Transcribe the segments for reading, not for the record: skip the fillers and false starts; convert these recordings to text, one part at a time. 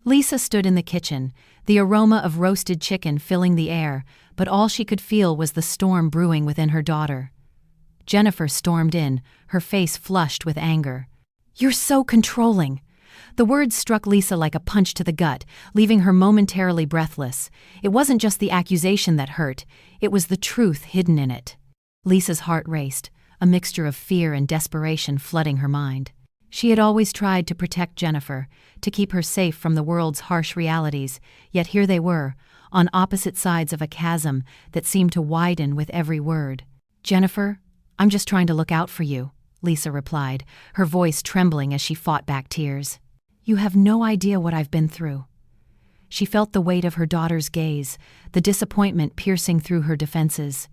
Lisa stood in the kitchen, the aroma of roasted chicken filling the air, but all she could feel was the storm brewing within her daughter. Jennifer stormed in, her face flushed with anger. "You're so controlling." The words struck Lisa like a punch to the gut, leaving her momentarily breathless. It wasn't just the accusation that hurt, it was the truth hidden in it. Lisa's heart raced, a mixture of fear and desperation flooding her mind. She had always tried to protect Jennifer, to keep her safe from the world's harsh realities, yet here they were, on opposite sides of a chasm that seemed to widen with every word. "Jennifer, I'm just trying to look out for you," Lisa replied, her voice trembling as she fought back tears. "You have no idea what I've been through." She felt the weight of her daughter's gaze, the disappointment piercing through her defenses.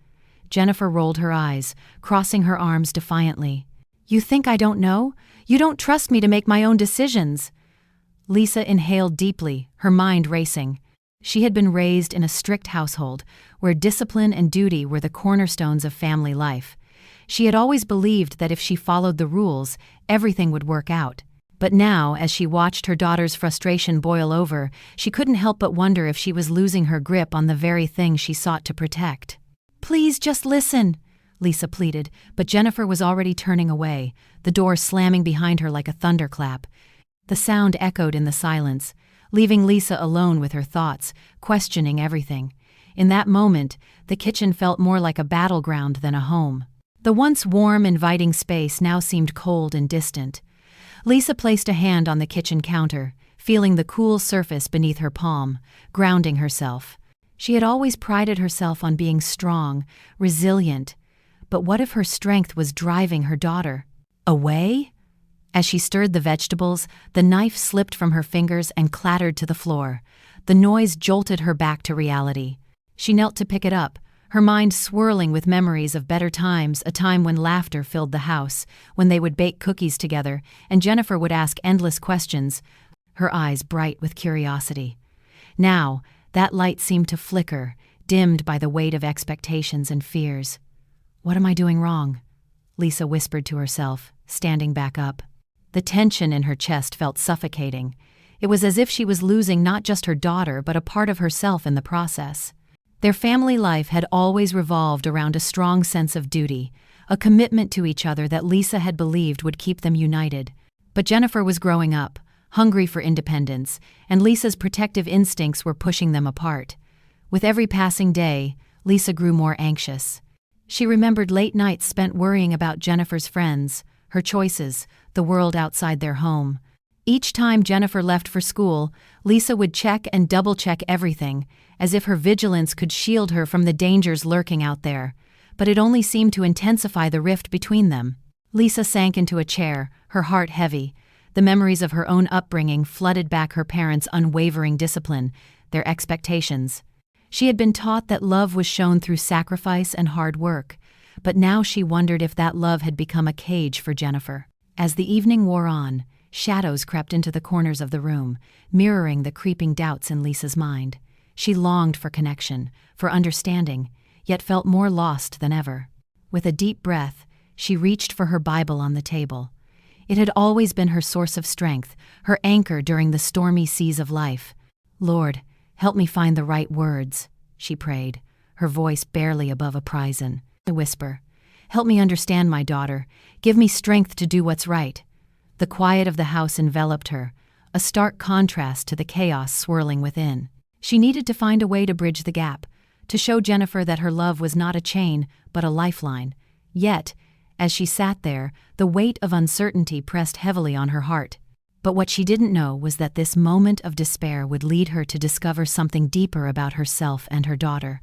Jennifer rolled her eyes, crossing her arms defiantly. "You think I don't know? You don't trust me to make my own decisions." Lisa inhaled deeply, her mind racing. She had been raised in a strict household, where discipline and duty were the cornerstones of family life. She had always believed that if she followed the rules, everything would work out. But now, as she watched her daughter's frustration boil over, she couldn't help but wonder if she was losing her grip on the very thing she sought to protect. "Please just listen," Lisa pleaded, but Jennifer was already turning away, the door slamming behind her like a thunderclap. The sound echoed in the silence, leaving Lisa alone with her thoughts, questioning everything. In that moment, the kitchen felt more like a battleground than a home. The once warm, inviting space now seemed cold and distant. Lisa placed a hand on the kitchen counter, feeling the cool surface beneath her palm, grounding herself. She had always prided herself on being strong, resilient. But what if her strength was driving her daughter away? As she stirred the vegetables, the knife slipped from her fingers and clattered to the floor. The noise jolted her back to reality. She knelt to pick it up, her mind swirling with memories of better times, a time when laughter filled the house, when they would bake cookies together, and Jennifer would ask endless questions, her eyes bright with curiosity. Now, that light seemed to flicker, dimmed by the weight of expectations and fears. "What am I doing wrong?" Lisa whispered to herself, standing back up. The tension in her chest felt suffocating. It was as if she was losing not just her daughter but a part of herself in the process. Their family life had always revolved around a strong sense of duty, a commitment to each other that Lisa had believed would keep them united. But Jennifer was growing up, hungry for independence, and Lisa's protective instincts were pushing them apart. With every passing day, Lisa grew more anxious. She remembered late nights spent worrying about Jennifer's friends, her choices, the world outside their home. Each time Jennifer left for school, Lisa would check and double-check everything, as if her vigilance could shield her from the dangers lurking out there. But it only seemed to intensify the rift between them. Lisa sank into a chair, her heart heavy. The memories of her own upbringing flooded back her parents' unwavering discipline, their expectations. She had been taught that love was shown through sacrifice and hard work, but now she wondered if that love had become a cage for Jennifer. As the evening wore on, shadows crept into the corners of the room, mirroring the creeping doubts in Lisa's mind. She longed for connection, for understanding, yet felt more lost than ever. With a deep breath, she reached for her Bible on the table. It had always been her source of strength, her anchor during the stormy seas of life. "Lord, help me find the right words," she prayed, her voice barely above a pryson. A whisper, "Help me understand my daughter. Give me strength to do what's right." The quiet of the house enveloped her, a stark contrast to the chaos swirling within. She needed to find a way to bridge the gap, to show Jennifer that her love was not a chain, but a lifeline. Yet, as she sat there, the weight of uncertainty pressed heavily on her heart. But what she didn't know was that this moment of despair would lead her to discover something deeper about herself and her daughter.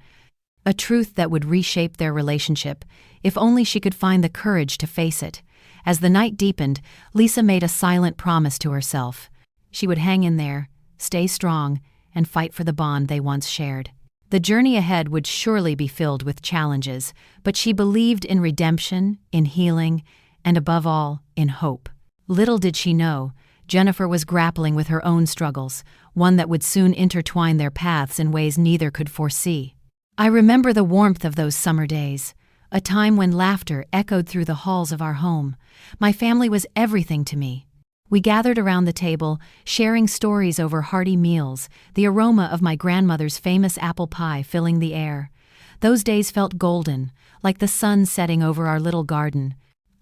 A truth that would reshape their relationship, if only she could find the courage to face it. As the night deepened, Lisa made a silent promise to herself. She would hang in there, stay strong, and fight for the bond they once shared. The journey ahead would surely be filled with challenges, but she believed in redemption, in healing, and above all, in hope. Little did she know, Jennifer was grappling with her own struggles, one that would soon intertwine their paths in ways neither could foresee. "I remember the warmth of those summer days, a time when laughter echoed through the halls of our home. My family was everything to me. We gathered around the table, sharing stories over hearty meals, the aroma of my grandmother's famous apple pie filling the air. Those days felt golden, like the sun setting over our little garden.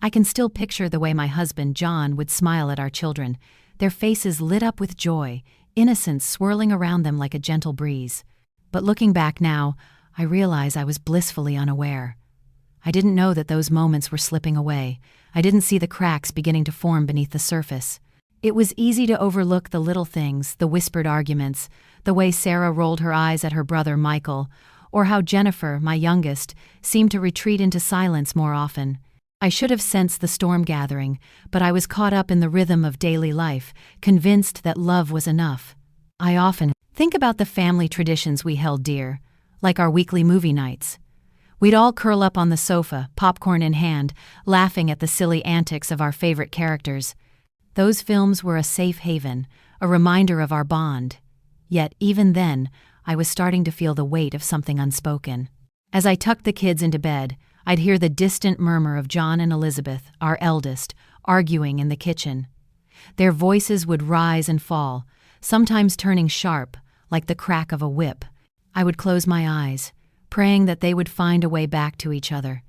I can still picture the way my husband, John, would smile at our children, their faces lit up with joy, innocence swirling around them like a gentle breeze. But looking back now, I realize I was blissfully unaware. I didn't know that those moments were slipping away. I didn't see the cracks beginning to form beneath the surface. It was easy to overlook the little things, the whispered arguments, the way Sarah rolled her eyes at her brother Michael, or how Jennifer, my youngest, seemed to retreat into silence more often. I should have sensed the storm gathering, but I was caught up in the rhythm of daily life, convinced that love was enough. I often think about the family traditions we held dear, like our weekly movie nights. We'd all curl up on the sofa, popcorn in hand, laughing at the silly antics of our favorite characters. Those films were a safe haven, a reminder of our bond. Yet, even then, I was starting to feel the weight of something unspoken. As I tucked the kids into bed, I'd hear the distant murmur of John and Elizabeth, our eldest, arguing in the kitchen. Their voices would rise and fall, sometimes turning sharp, like the crack of a whip. I would close my eyes, praying that they would find a way back to each other.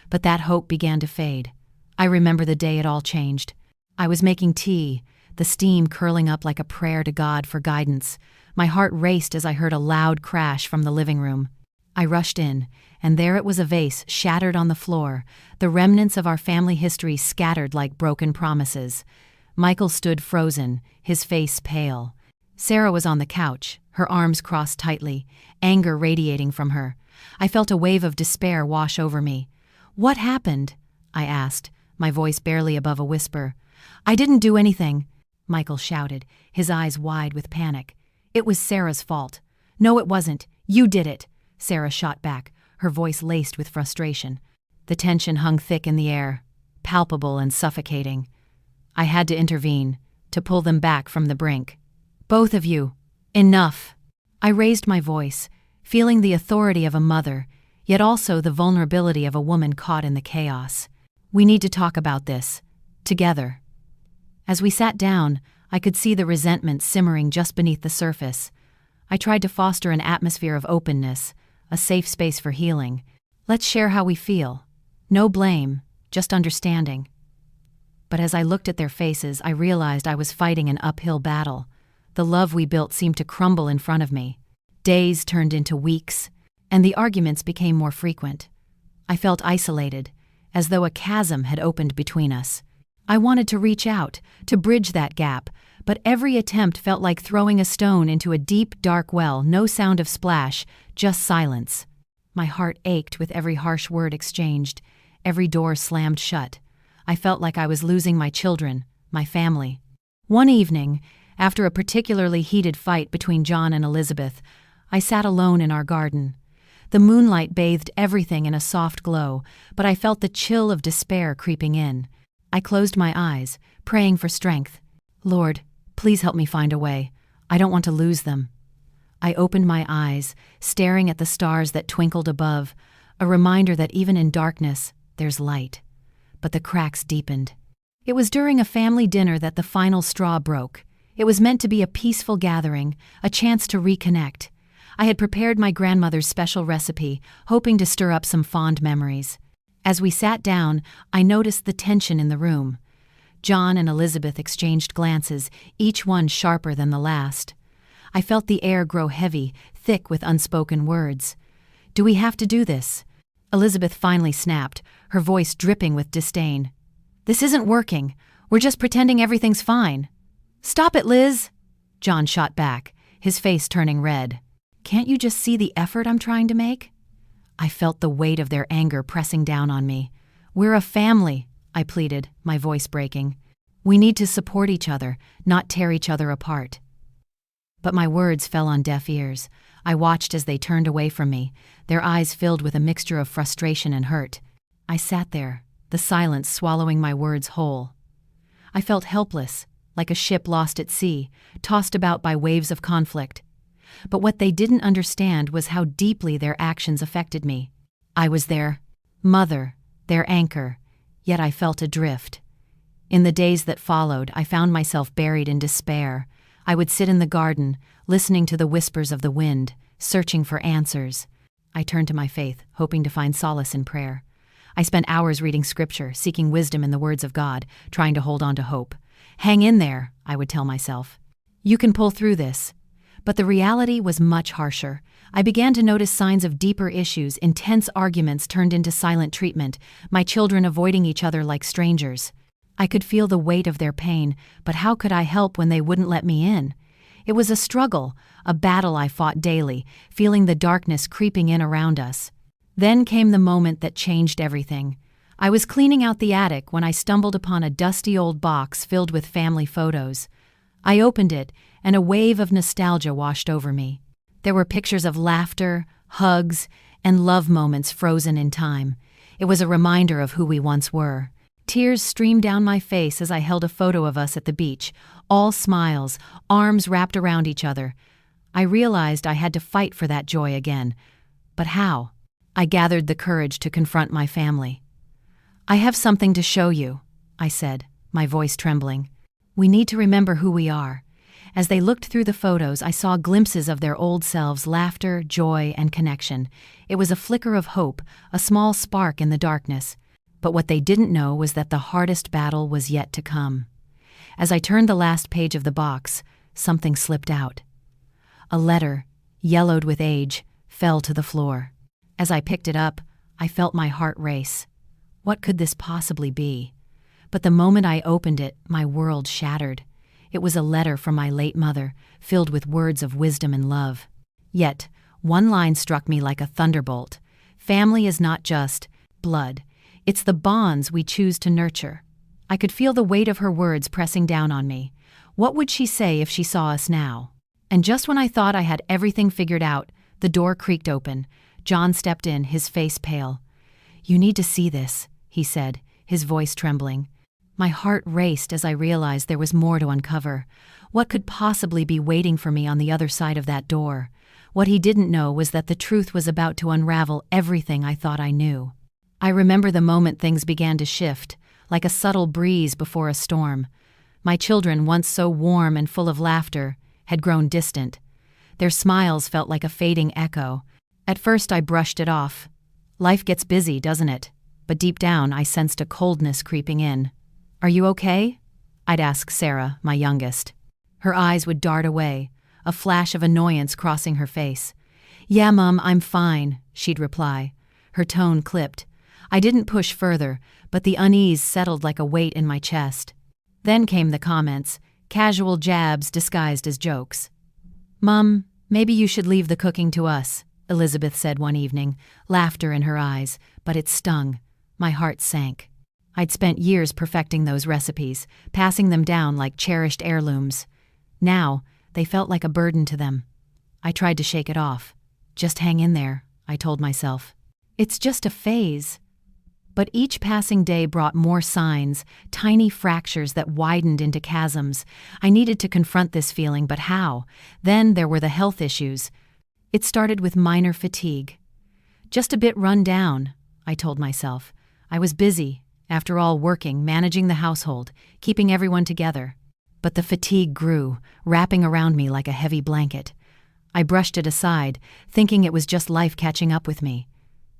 But that hope began to fade. I remember the day it all changed. I was making tea, the steam curling up like a prayer to God for guidance. My heart raced as I heard a loud crash from the living room. I rushed in, and there it was, a vase shattered on the floor, the remnants of our family history scattered like broken promises. Michael stood frozen, his face pale. Sarah was on the couch, her arms crossed tightly, anger radiating from her. I felt a wave of despair wash over me. "What happened?" I asked, my voice barely above a whisper. "I didn't do anything," Michael shouted, his eyes wide with panic. "It was Sarah's fault." "No, it wasn't. You did it," Sarah shot back, her voice laced with frustration. The tension hung thick in the air, palpable and suffocating. I had to intervene, to pull them back from the brink. "Both of you, enough." I raised my voice, feeling the authority of a mother, yet also the vulnerability of a woman caught in the chaos. "We need to talk about this, together." As we sat down, I could see the resentment simmering just beneath the surface. I tried to foster an atmosphere of openness, a safe space for healing. Let's share how we feel. No blame, just understanding. But as I looked at their faces, I realized I was fighting an uphill battle. The love we built seemed to crumble in front of me. Days turned into weeks, and the arguments became more frequent. I felt isolated, as though a chasm had opened between us. I wanted to reach out, to bridge that gap, but every attempt felt like throwing a stone into a deep, dark well, no sound of splash, just silence. My heart ached with every harsh word exchanged, every door slammed shut. I felt like I was losing my children, my family. One evening, after a particularly heated fight between John and Elizabeth, I sat alone in our garden. The moonlight bathed everything in a soft glow, but I felt the chill of despair creeping in. I closed my eyes, praying for strength. "Lord, please help me find a way. I don't want to lose them." I opened my eyes, staring at the stars that twinkled above, a reminder that even in darkness, there's light. But the cracks deepened. It was during a family dinner that the final straw broke. It was meant to be a peaceful gathering, a chance to reconnect. I had prepared my grandmother's special recipe, hoping to stir up some fond memories. As we sat down, I noticed the tension in the room. John and Elizabeth exchanged glances, each one sharper than the last. I felt the air grow heavy, thick with unspoken words. "Do we have to do this?" Elizabeth finally snapped, her voice dripping with disdain. "This isn't working. We're just pretending everything's fine." "Stop it, Liz!" John shot back, his face turning red. "Can't you just see the effort I'm trying to make?" I felt the weight of their anger pressing down on me. "We're a family," I pleaded, my voice breaking. "We need to support each other, not tear each other apart." But my words fell on deaf ears. I watched as they turned away from me, their eyes filled with a mixture of frustration and hurt. I sat there, the silence swallowing my words whole. I felt helpless, like a ship lost at sea, tossed about by waves of conflict. But what they didn't understand was how deeply their actions affected me. I was their mother, their anchor, yet I felt adrift. In the days that followed, I found myself buried in despair. I would sit in the garden, listening to the whispers of the wind, searching for answers. I turned to my faith, hoping to find solace in prayer. I spent hours reading scripture, seeking wisdom in the words of God, trying to hold on to hope. Hang in there, I would tell myself. You can pull through this. But the reality was much harsher. I began to notice signs of deeper issues. Intense arguments turned into silent treatment, my children avoiding each other like strangers. I could feel the weight of their pain, but how could I help when they wouldn't let me in? It was a struggle, a battle I fought daily, feeling the darkness creeping in around us. Then came the moment that changed everything. I was cleaning out the attic when I stumbled upon a dusty old box filled with family photos. I opened it, and a wave of nostalgia washed over me. There were pictures of laughter, hugs, and love moments frozen in time. It was a reminder of who we once were. Tears streamed down my face as I held a photo of us at the beach, all smiles, arms wrapped around each other. I realized I had to fight for that joy again. But how? I gathered the courage to confront my family. I have something to show you, I said, my voice trembling. We need to remember who we are. As they looked through the photos, I saw glimpses of their old selves, laughter, joy, and connection. It was a flicker of hope, a small spark in the darkness. But what they didn't know was that the hardest battle was yet to come. As I turned the last page of the box, something slipped out. A letter, yellowed with age, fell to the floor. As I picked it up, I felt my heart race. What could this possibly be? But the moment I opened it, my world shattered. It was a letter from my late mother, filled with words of wisdom and love. Yet, one line struck me like a thunderbolt. Family is not just blood. It's the bonds we choose to nurture. I could feel the weight of her words pressing down on me. What would she say if she saw us now? And just when I thought I had everything figured out, the door creaked open. John stepped in, his face pale. "You need to see this," he said, his voice trembling. My heart raced as I realized there was more to uncover. What could possibly be waiting for me on the other side of that door? What he didn't know was that the truth was about to unravel everything I thought I knew. I remember the moment things began to shift, like a subtle breeze before a storm. My children, once so warm and full of laughter, had grown distant. Their smiles felt like a fading echo. At first I brushed it off. Life gets busy, doesn't it? But deep down I sensed a coldness creeping in. "Are you okay?" I'd ask Sarah, my youngest. Her eyes would dart away, a flash of annoyance crossing her face. "Yeah, Mum, I'm fine," she'd reply. Her tone clipped. I didn't push further, but the unease settled like a weight in my chest. Then came the comments, casual jabs disguised as jokes. "Mum, maybe you should leave the cooking to us," Elizabeth said one evening, laughter in her eyes, but it stung. My heart sank. I'd spent years perfecting those recipes, passing them down like cherished heirlooms. Now, they felt like a burden to them. I tried to shake it off. "Just hang in there," I told myself. "It's just a phase." But each passing day brought more signs, tiny fractures that widened into chasms. I needed to confront this feeling, but how? Then there were the health issues. It started with minor fatigue. "Just a bit run down," I told myself. I was busy, after all, working, managing the household, keeping everyone together. But the fatigue grew, wrapping around me like a heavy blanket. I brushed it aside, thinking it was just life catching up with me.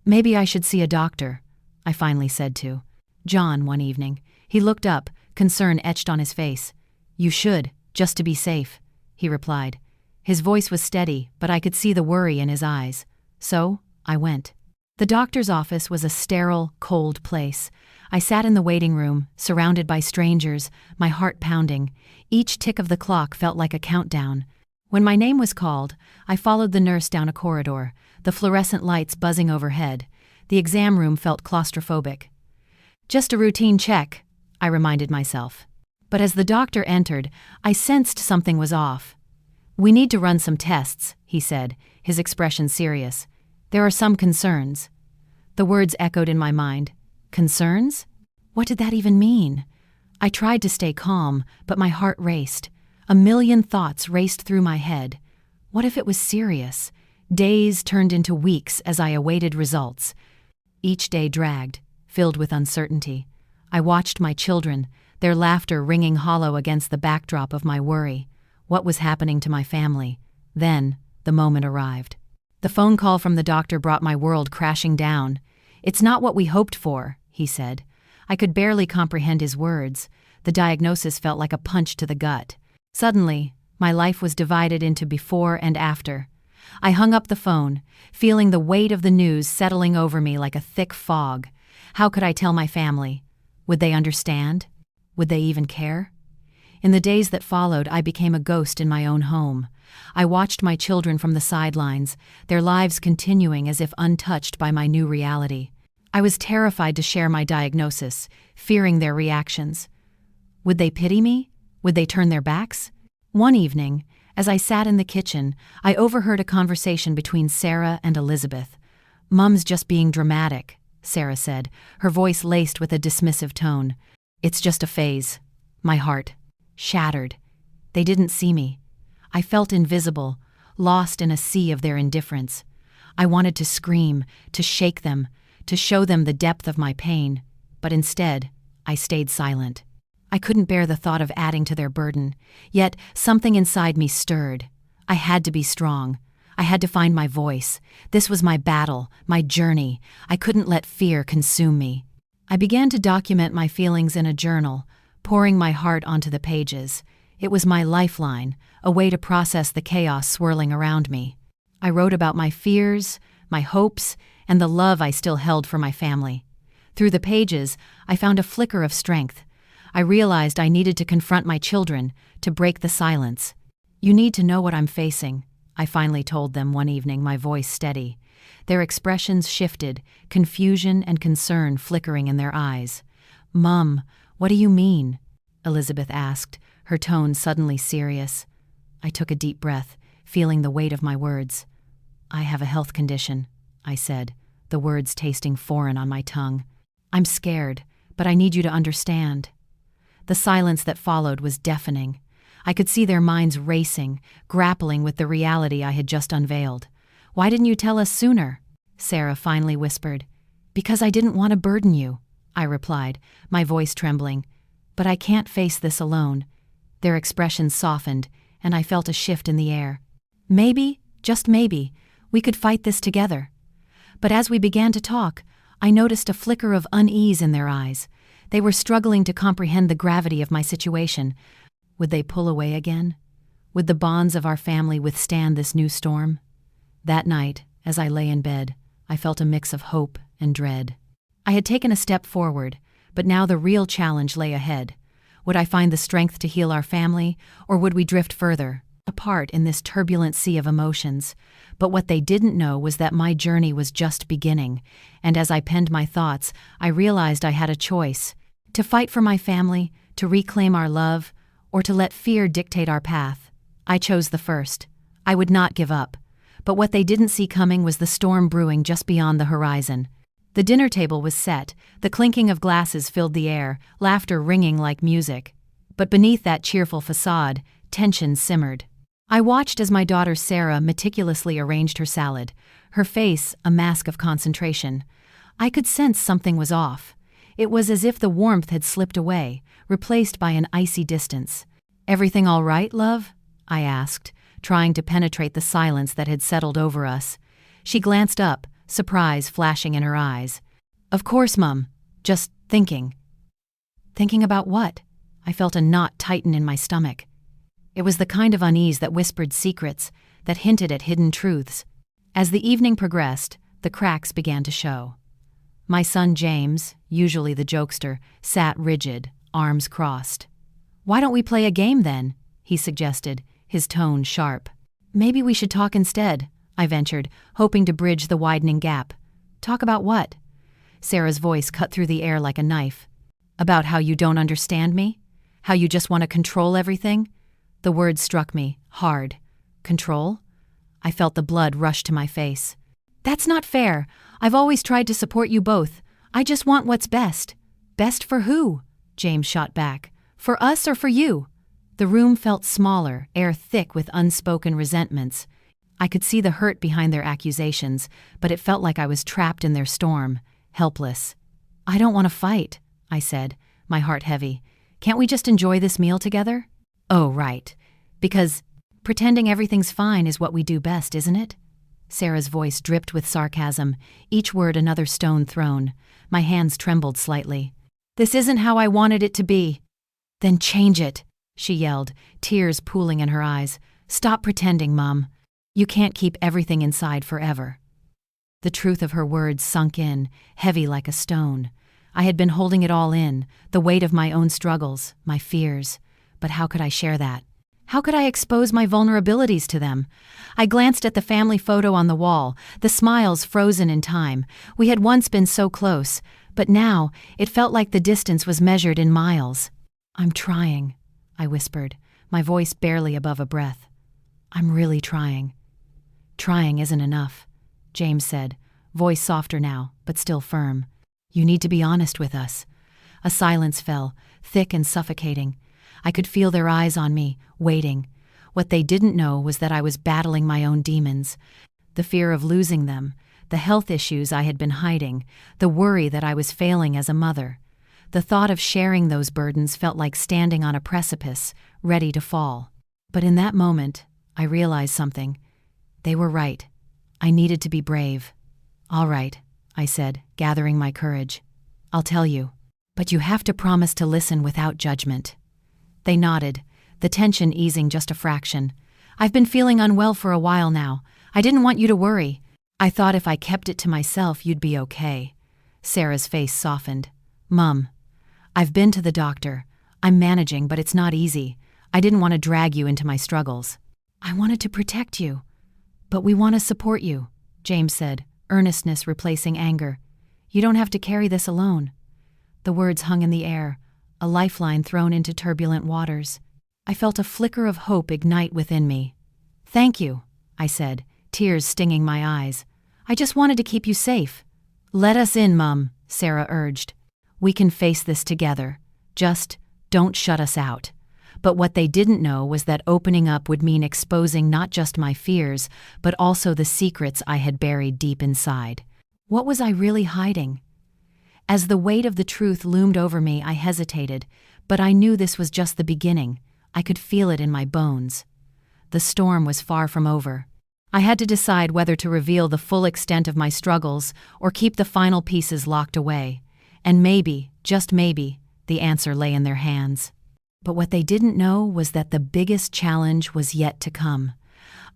"Maybe I should see a doctor," I finally said to John one evening. He looked up, concern etched on his face. "You should, just to be safe," he replied. His voice was steady, but I could see the worry in his eyes. So, I went. The doctor's office was a sterile, cold place. I sat in the waiting room, surrounded by strangers, my heart pounding. Each tick of the clock felt like a countdown. When my name was called, I followed the nurse down a corridor, the fluorescent lights buzzing overhead. The exam room felt claustrophobic. "Just a routine check," I reminded myself. But as the doctor entered, I sensed something was off. "We need to run some tests," he said, his expression serious. "There are some concerns." The words echoed in my mind. Concerns? What did that even mean? I tried to stay calm, but my heart raced. A million thoughts raced through my head. What if it was serious? Days turned into weeks as I awaited results. Each day dragged, filled with uncertainty. I watched my children, their laughter ringing hollow against the backdrop of my worry. What was happening to my family? Then, the moment arrived. The phone call from the doctor brought my world crashing down. "It's not what we hoped for," he said. I could barely comprehend his words. The diagnosis felt like a punch to the gut. Suddenly, my life was divided into before and after. I hung up the phone, feeling the weight of the news settling over me like a thick fog. How could I tell my family? Would they understand? Would they even care? In the days that followed, I became a ghost in my own home. I watched my children from the sidelines, their lives continuing as if untouched by my new reality. I was terrified to share my diagnosis, fearing their reactions. Would they pity me? Would they turn their backs? One evening, as I sat in the kitchen, I overheard a conversation between Sarah and Elizabeth. "Mum's just being dramatic," Sarah said, her voice laced with a dismissive tone. "It's just a phase." My heart shattered. They didn't see me. I felt invisible, lost in a sea of their indifference. I wanted to scream, to shake them, to show them the depth of my pain, but instead, I stayed silent. I couldn't bear the thought of adding to their burden, yet something inside me stirred. I had to be strong. I had to find my voice. This was my battle, my journey. I couldn't let fear consume me. I began to document my feelings in a journal, pouring my heart onto the pages. It was my lifeline, a way to process the chaos swirling around me. I wrote about my fears, my hopes, and the love I still held for my family. Through the pages, I found a flicker of strength. I realized I needed to confront my children, to break the silence. "You need to know what I'm facing," I finally told them one evening, my voice steady. Their expressions shifted, confusion and concern flickering in their eyes. "Mum, what do you mean?" Elizabeth asked, her tone suddenly serious. I took a deep breath, feeling the weight of my words. "I have a health condition," I said, the words tasting foreign on my tongue. "I'm scared, but I need you to understand." The silence that followed was deafening. I could see their minds racing, grappling with the reality I had just unveiled. "Why didn't you tell us sooner?" Sarah finally whispered. "Because I didn't want to burden you," I replied, my voice trembling. "But I can't face this alone." Their expressions softened, and I felt a shift in the air. Maybe, just maybe, we could fight this together. But as we began to talk, I noticed a flicker of unease in their eyes. They were struggling to comprehend the gravity of my situation. Would they pull away again? Would the bonds of our family withstand this new storm? That night, as I lay in bed, I felt a mix of hope and dread. I had taken a step forward, but now the real challenge lay ahead. Would I find the strength to heal our family, or would we drift further, apart in this turbulent sea of emotions? But what they didn't know was that my journey was just beginning, and as I penned my thoughts, I realized I had a choice: to fight for my family, to reclaim our love, or to let fear dictate our path. I chose the first. I would not give up. But what they didn't see coming was the storm brewing just beyond the horizon. The dinner table was set, the clinking of glasses filled the air, laughter ringing like music. But beneath that cheerful facade, tension simmered. I watched as my daughter Sarah meticulously arranged her salad, her face a mask of concentration. I could sense something was off. It was as if the warmth had slipped away, replaced by an icy distance. "Everything all right, love?" I asked, trying to penetrate the silence that had settled over us. She glanced up, surprise flashing in her eyes. "Of course, Mum. Just thinking." Thinking about what? I felt a knot tighten in my stomach. It was the kind of unease that whispered secrets, that hinted at hidden truths. As the evening progressed, the cracks began to show. My son James, usually the jokester, sat rigid, arms crossed. "Why don't we play a game then?" he suggested, his tone sharp. "Maybe we should talk instead," I ventured, hoping to bridge the widening gap. "Talk about what?" Sarah's voice cut through the air like a knife. "About how you don't understand me? How you just want to control everything?" The words struck me, hard. Control? I felt the blood rush to my face. "That's not fair. I've always tried to support you both. I just want what's best." "Best for who?" James shot back. "For us or for you?" The room felt smaller, air thick with unspoken resentments. I could see the hurt behind their accusations, but it felt like I was trapped in their storm, helpless. "I don't want to fight," I said, my heart heavy. Can't we just enjoy this meal together? Oh, right. Because pretending everything's fine is what we do best, isn't it? Sarah's voice dripped with sarcasm, each word another stone thrown. My hands trembled slightly. This isn't how I wanted it to be. Then change it, she yelled, tears pooling in her eyes. Stop pretending, Mom. You can't keep everything inside forever. The truth of her words sunk in, heavy like a stone. I had been holding it all in, the weight of my own struggles, my fears. But how could I share that? How could I expose my vulnerabilities to them? I glanced at the family photo on the wall, the smiles frozen in time. We had once been so close, but now it felt like the distance was measured in miles. I'm trying, I whispered, my voice barely above a breath. I'm really trying. Trying isn't enough, James said, voice softer now, but still firm. You need to be honest with us. A silence fell, thick and suffocating. I could feel their eyes on me, waiting. What they didn't know was that I was battling my own demons. The fear of losing them, the health issues I had been hiding, the worry that I was failing as a mother. The thought of sharing those burdens felt like standing on a precipice, ready to fall. But in that moment, I realized something. They were right. I needed to be brave. All right, I said, gathering my courage. I'll tell you. But you have to promise to listen without judgment. They nodded, the tension easing just a fraction. I've been feeling unwell for a while now. I didn't want you to worry. I thought if I kept it to myself, you'd be okay. Sarah's face softened. Mum, I've been to the doctor. I'm managing, but it's not easy. I didn't want to drag you into my struggles. I wanted to protect you. But we want to support you, James said, earnestness replacing anger. You don't have to carry this alone. The words hung in the air, a lifeline thrown into turbulent waters. I felt a flicker of hope ignite within me. Thank you, I said, tears stinging my eyes. I just wanted to keep you safe. Let us in, Mum, Sarah urged. We can face this together. Just don't shut us out. But what they didn't know was that opening up would mean exposing not just my fears, but also the secrets I had buried deep inside. What was I really hiding? As the weight of the truth loomed over me, I hesitated, but I knew this was just the beginning. I could feel it in my bones. The storm was far from over. I had to decide whether to reveal the full extent of my struggles or keep the final pieces locked away. And maybe, just maybe, the answer lay in their hands. But what they didn't know was that the biggest challenge was yet to come.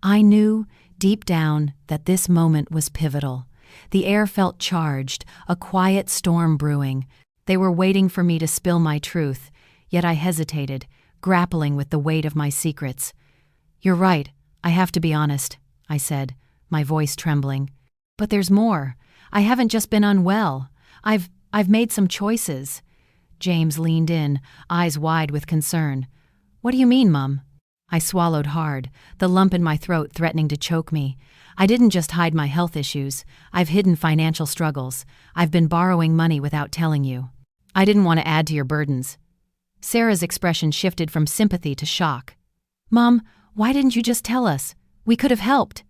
I knew, deep down, that this moment was pivotal. The air felt charged, a quiet storm brewing. They were waiting for me to spill my truth, yet I hesitated, grappling with the weight of my secrets. You're right, I have to be honest, I said, my voice trembling. But there's more. I haven't just been unwell. I've made some choices. James leaned in, eyes wide with concern. What do you mean, Mum? I swallowed hard, the lump in my throat threatening to choke me. I didn't just hide my health issues. I've hidden financial struggles. I've been borrowing money without telling you. I didn't want to add to your burdens. Sarah's expression shifted from sympathy to shock. Mom, why didn't you just tell us? We could have helped.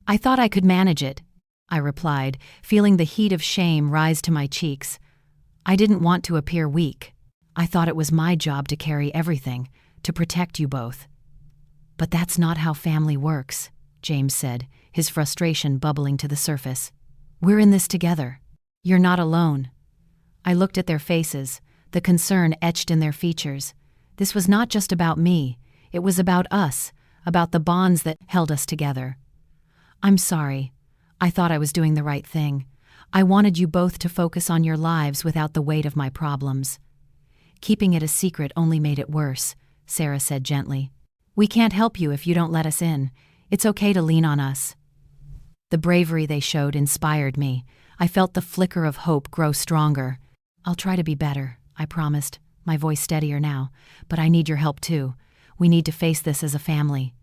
I thought I could manage it, I replied, feeling the heat of shame rise to my cheeks. I didn't want to appear weak. I thought it was my job to carry everything, to protect you both. But that's not how family works, James said, his frustration bubbling to the surface. We're in this together. You're not alone. I looked at their faces, the concern etched in their features. This was not just about me. It was about us, about the bonds that held us together. I'm sorry. I thought I was doing the right thing. I wanted you both to focus on your lives without the weight of my problems. Keeping it a secret only made it worse, Sarah said gently. We can't help you if you don't let us in. It's okay to lean on us. The bravery they showed inspired me. I felt the flicker of hope grow stronger. I'll try to be better, I promised, my voice steadier now. But I need your help too. We need to face this as a family.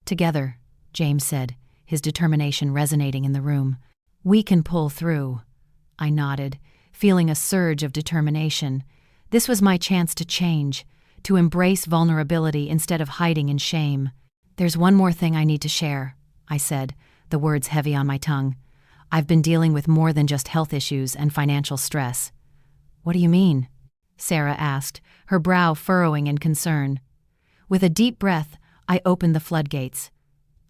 Together, James said, his determination resonating in the room. We can pull through. I nodded, feeling a surge of determination. This was my chance to change, to embrace vulnerability instead of hiding in shame. There's one more thing I need to share, I said, the words heavy on my tongue. I've been dealing with more than just health issues and financial stress. What do you mean? Sarah asked, her brow furrowing in concern. With a deep breath, I opened the floodgates.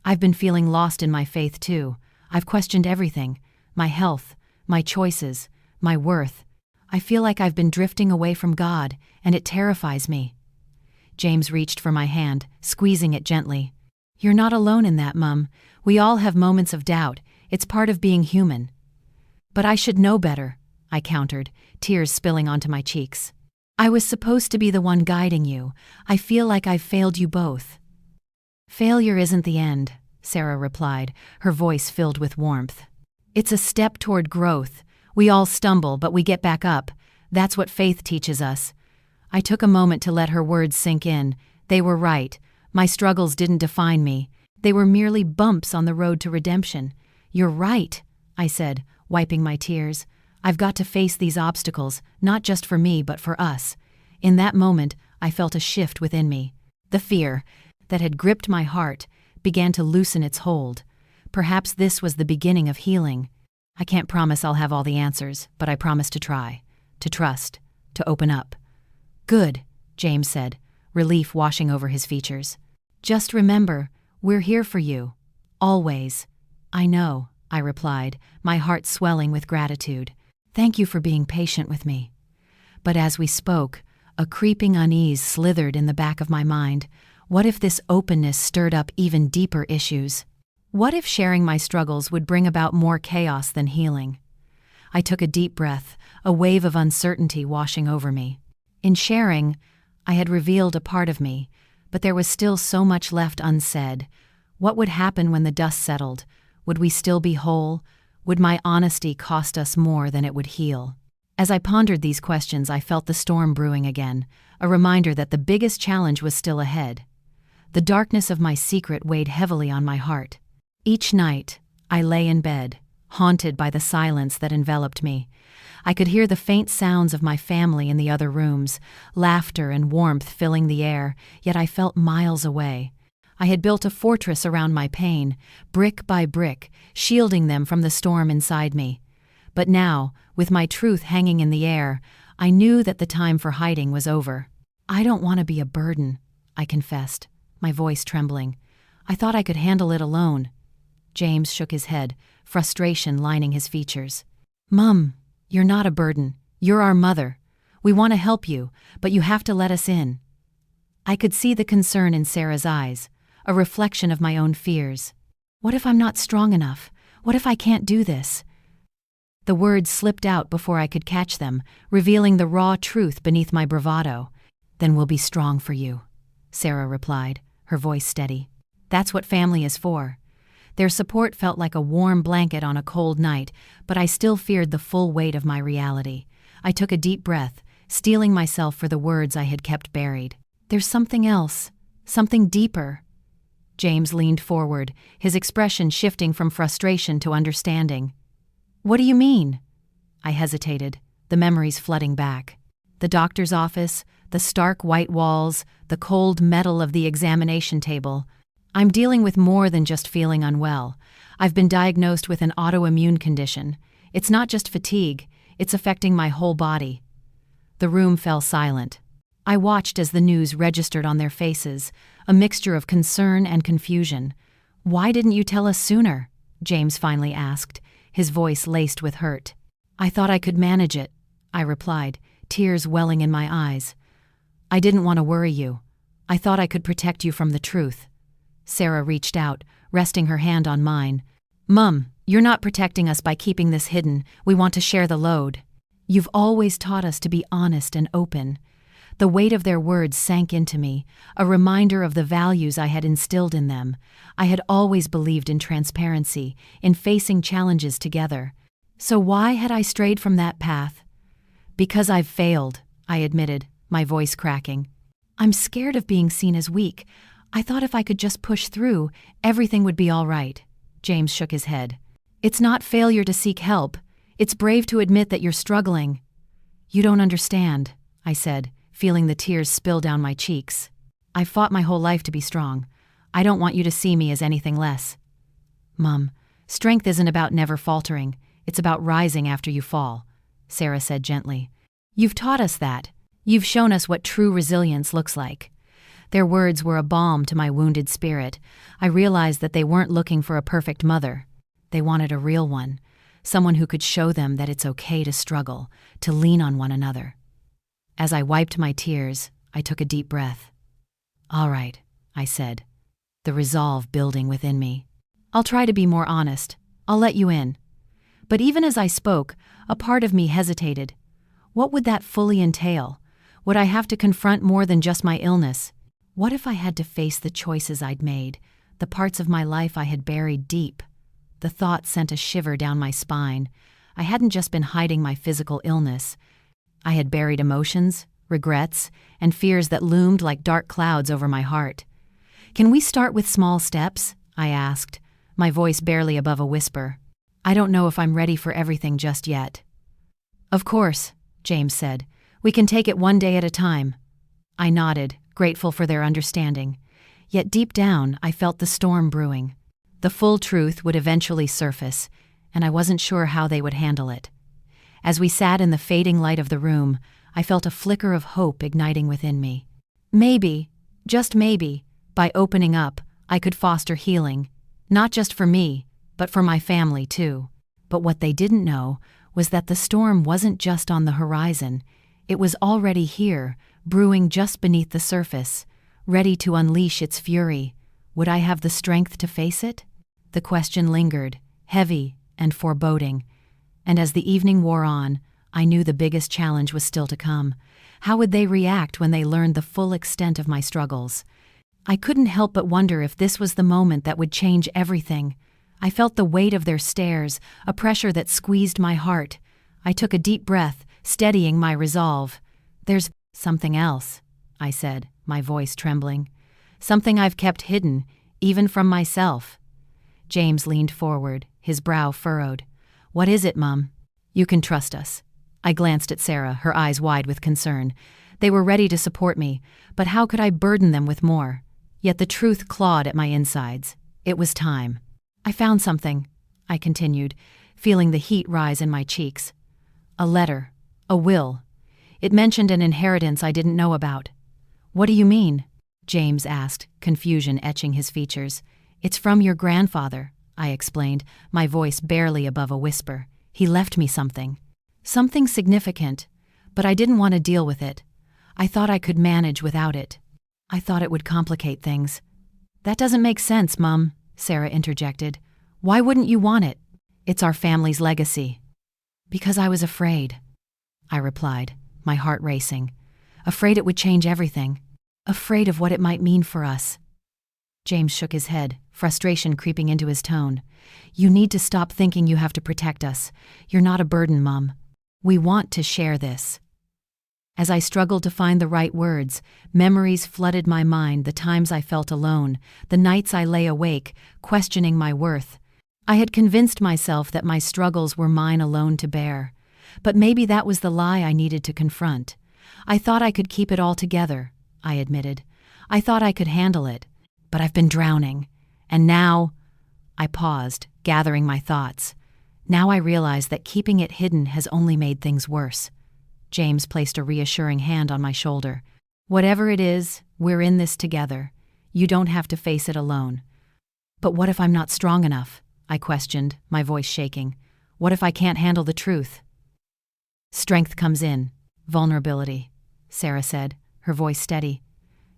I've been feeling lost in my faith too. I've questioned everything: my health, my choices, my worth. I feel like I've been drifting away from God, and it terrifies me. James reached for my hand, squeezing it gently. You're not alone in that, Mum. We all have moments of doubt. It's part of being human. But I should know better, I countered, tears spilling onto my cheeks. I was supposed to be the one guiding you. I feel like I've failed you both. Failure isn't the end, Sarah replied, her voice filled with warmth. It's a step toward growth. We all stumble, but we get back up. That's what faith teaches us. I took a moment to let her words sink in. They were right. My struggles didn't define me. They were merely bumps on the road to redemption. You're right, I said, wiping my tears. I've got to face these obstacles, not just for me, but for us. In that moment, I felt a shift within me. The fear that had gripped my heart began to loosen its hold. Perhaps this was the beginning of healing. I can't promise I'll have all the answers, but I promise to try, to trust, to open up. Good, James said, relief washing over his features. Just remember, we're here for you. Always. I know, I replied, my heart swelling with gratitude. Thank you for being patient with me. But as we spoke, a creeping unease slithered in the back of my mind. What if this openness stirred up even deeper issues? What if sharing my struggles would bring about more chaos than healing? I took a deep breath, a wave of uncertainty washing over me. In sharing, I had revealed a part of me, but there was still so much left unsaid. What would happen when the dust settled? Would we still be whole? Would my honesty cost us more than it would heal? As I pondered these questions, I felt the storm brewing again, a reminder that the biggest challenge was still ahead. The darkness of my secret weighed heavily on my heart. Each night, I lay in bed, haunted by the silence that enveloped me. I could hear the faint sounds of my family in the other rooms, laughter and warmth filling the air, yet I felt miles away. I had built a fortress around my pain, brick by brick, shielding them from the storm inside me. But now, with my truth hanging in the air, I knew that the time for hiding was over. I don't want to be a burden, I confessed, my voice trembling. I thought I could handle it alone. James shook his head, frustration lining his features. Mum, you're not a burden. You're our mother. We want to help you, but you have to let us in. I could see the concern in Sarah's eyes, a reflection of my own fears. What if I'm not strong enough? What if I can't do this? The words slipped out before I could catch them, revealing the raw truth beneath my bravado. Then we'll be strong for you, Sarah replied, her voice steady. That's what family is for. Their support felt like a warm blanket on a cold night, but I still feared the full weight of my reality. I took a deep breath, steeling myself for the words I had kept buried. There's something else, something deeper. James leaned forward, his expression shifting from frustration to understanding. What do you mean? I hesitated, the memories flooding back. The doctor's office, the stark white walls, the cold metal of the examination table. I'm dealing with more than just feeling unwell. I've been diagnosed with an autoimmune condition. It's not just fatigue, it's affecting my whole body. The room fell silent. I watched as the news registered on their faces, a mixture of concern and confusion. Why didn't you tell us sooner? James finally asked, his voice laced with hurt. I thought I could manage it, I replied, tears welling in my eyes. I didn't want to worry you. I thought I could protect you from the truth. Sarah reached out, resting her hand on mine. Mum, you're not protecting us by keeping this hidden. We want to share the load. You've always taught us to be honest and open. The weight of their words sank into me, a reminder of the values I had instilled in them. I had always believed in transparency, in facing challenges together. So why had I strayed from that path? Because I've failed, I admitted, my voice cracking. I'm scared of being seen as weak. I thought if I could just push through, everything would be all right. James shook his head. It's not failure to seek help. It's brave to admit that you're struggling. You don't understand, I said, feeling the tears spill down my cheeks. I've fought my whole life to be strong. I don't want you to see me as anything less. Mum, strength isn't about never faltering. It's about rising after you fall, Sarah said gently. You've taught us that. You've shown us what true resilience looks like." Their words were a balm to my wounded spirit. I realized that they weren't looking for a perfect mother. They wanted a real one, someone who could show them that it's okay to struggle, to lean on one another. As I wiped my tears, I took a deep breath. "All right," I said, the resolve building within me. "I'll try to be more honest. I'll let you in." But even as I spoke, a part of me hesitated. What would that fully entail? Would I have to confront more than just my illness? What if I had to face the choices I'd made, the parts of my life I had buried deep? The thought sent a shiver down my spine. I hadn't just been hiding my physical illness. I had buried emotions, regrets, and fears that loomed like dark clouds over my heart. "Can we start with small steps?" I asked, my voice barely above a whisper. "I don't know if I'm ready for everything just yet." "Of course," James said. "We can take it one day at a time." I nodded, grateful for their understanding. Yet deep down, I felt the storm brewing. The full truth would eventually surface, and I wasn't sure how they would handle it. As we sat in the fading light of the room, I felt a flicker of hope igniting within me. Maybe, just maybe, by opening up, I could foster healing, not just for me, but for my family too. But what they didn't know was that the storm wasn't just on the horizon. It was already here, brewing just beneath the surface, ready to unleash its fury. Would I have the strength to face it? The question lingered, heavy and foreboding. And as the evening wore on, I knew the biggest challenge was still to come. How would they react when they learned the full extent of my struggles? I couldn't help but wonder if this was the moment that would change everything. I felt the weight of their stares, a pressure that squeezed my heart. I took a deep breath, steadying my resolve. "There's something else," I said, my voice trembling. "Something I've kept hidden, even from myself." James leaned forward, his brow furrowed. "What is it, Mum?" "You can trust us." I glanced at Sarah, her eyes wide with concern. They were ready to support me, but how could I burden them with more? Yet the truth clawed at my insides. It was time. "I found something," I continued, feeling the heat rise in my cheeks. "A letter. A will. It mentioned an inheritance I didn't know about." "What do you mean?" James asked, confusion etching his features. "It's from your grandfather," I explained, my voice barely above a whisper. "He left me something. Something significant, but I didn't want to deal with it. I thought I could manage without it. I thought it would complicate things." "That doesn't make sense, Mum," Sarah interjected. "Why wouldn't you want it?" "It's our family's legacy." "Because I was afraid," I replied, my heart racing. "Afraid it would change everything. Afraid of what it might mean for us." James shook his head, frustration creeping into his tone. "You need to stop thinking you have to protect us. You're not a burden, Mum. We want to share this." As I struggled to find the right words, memories flooded my mind, the times I felt alone, the nights I lay awake, questioning my worth. I had convinced myself that my struggles were mine alone to bear. But maybe that was the lie I needed to confront. I thought I could keep it all together, I admitted. I thought I could handle it. But I've been drowning. And now... I paused, gathering my thoughts. Now I realize that keeping it hidden has only made things worse. James placed a reassuring hand on my shoulder. "Whatever it is, we're in this together. You don't have to face it alone." "But what if I'm not strong enough?" I questioned, my voice shaking. "What if I can't handle the truth?" "Strength comes in vulnerability," Sarah said, her voice steady.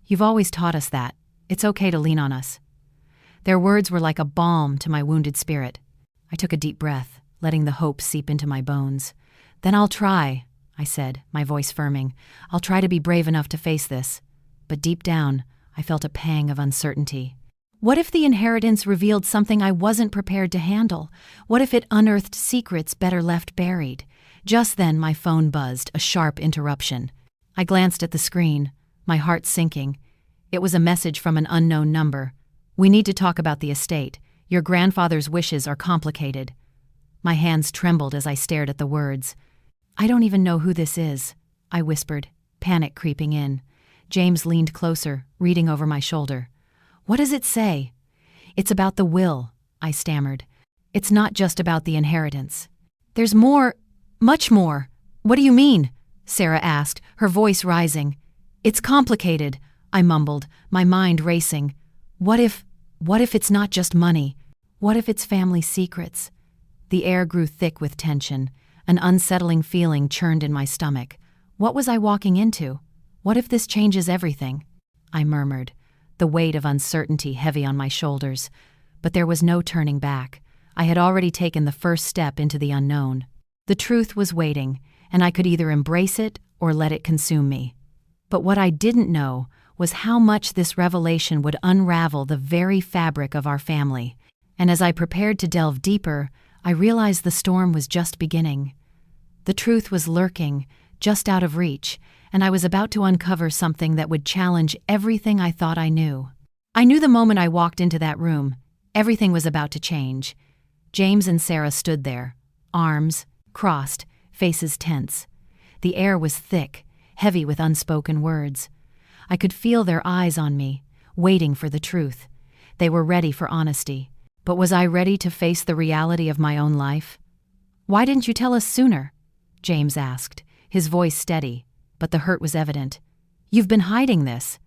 "You've always taught us that. It's okay to lean on us." Their words were like a balm to my wounded spirit. I took a deep breath, letting the hope seep into my bones. "Then I'll try," I said, my voice firming. "I'll try to be brave enough to face this." But deep down, I felt a pang of uncertainty. What if the inheritance revealed something I wasn't prepared to handle? What if it unearthed secrets better left buried? Just then my phone buzzed, a sharp interruption. I glanced at the screen, my heart sinking. It was a message from an unknown number. "We need to talk about the estate. Your grandfather's wishes are complicated." My hands trembled as I stared at the words. "I don't even know who this is," I whispered, panic creeping in. James leaned closer, reading over my shoulder. "What does it say?" "It's about the will," I stammered. "It's not just about the inheritance. There's more, much more." "What do you mean?" Sarah asked, her voice rising. It's complicated, I mumbled, my mind racing. What if it's not just money? What if it's family secrets? The air grew thick with tension. An unsettling feeling churned in my stomach. What was I walking into? What if this changes everything? I murmured, the weight of uncertainty heavy on my shoulders. But there was no turning back. I had already taken the first step into the unknown. The truth was waiting, and I could either embrace it or let it consume me. But what I didn't know was how much this revelation would unravel the very fabric of our family. And as I prepared to delve deeper, I realized the storm was just beginning. The truth was lurking, just out of reach, and I was about to uncover something that would challenge everything I thought I knew. I knew the moment I walked into that room, everything was about to change. James and Sarah stood there, arms crossed, faces tense. The air was thick, heavy with unspoken words. I could feel their eyes on me, waiting for the truth. They were ready for honesty. But was I ready to face the reality of my own life? "Why didn't you tell us sooner?" James asked, his voice steady, but the hurt was evident. "You've been hiding this."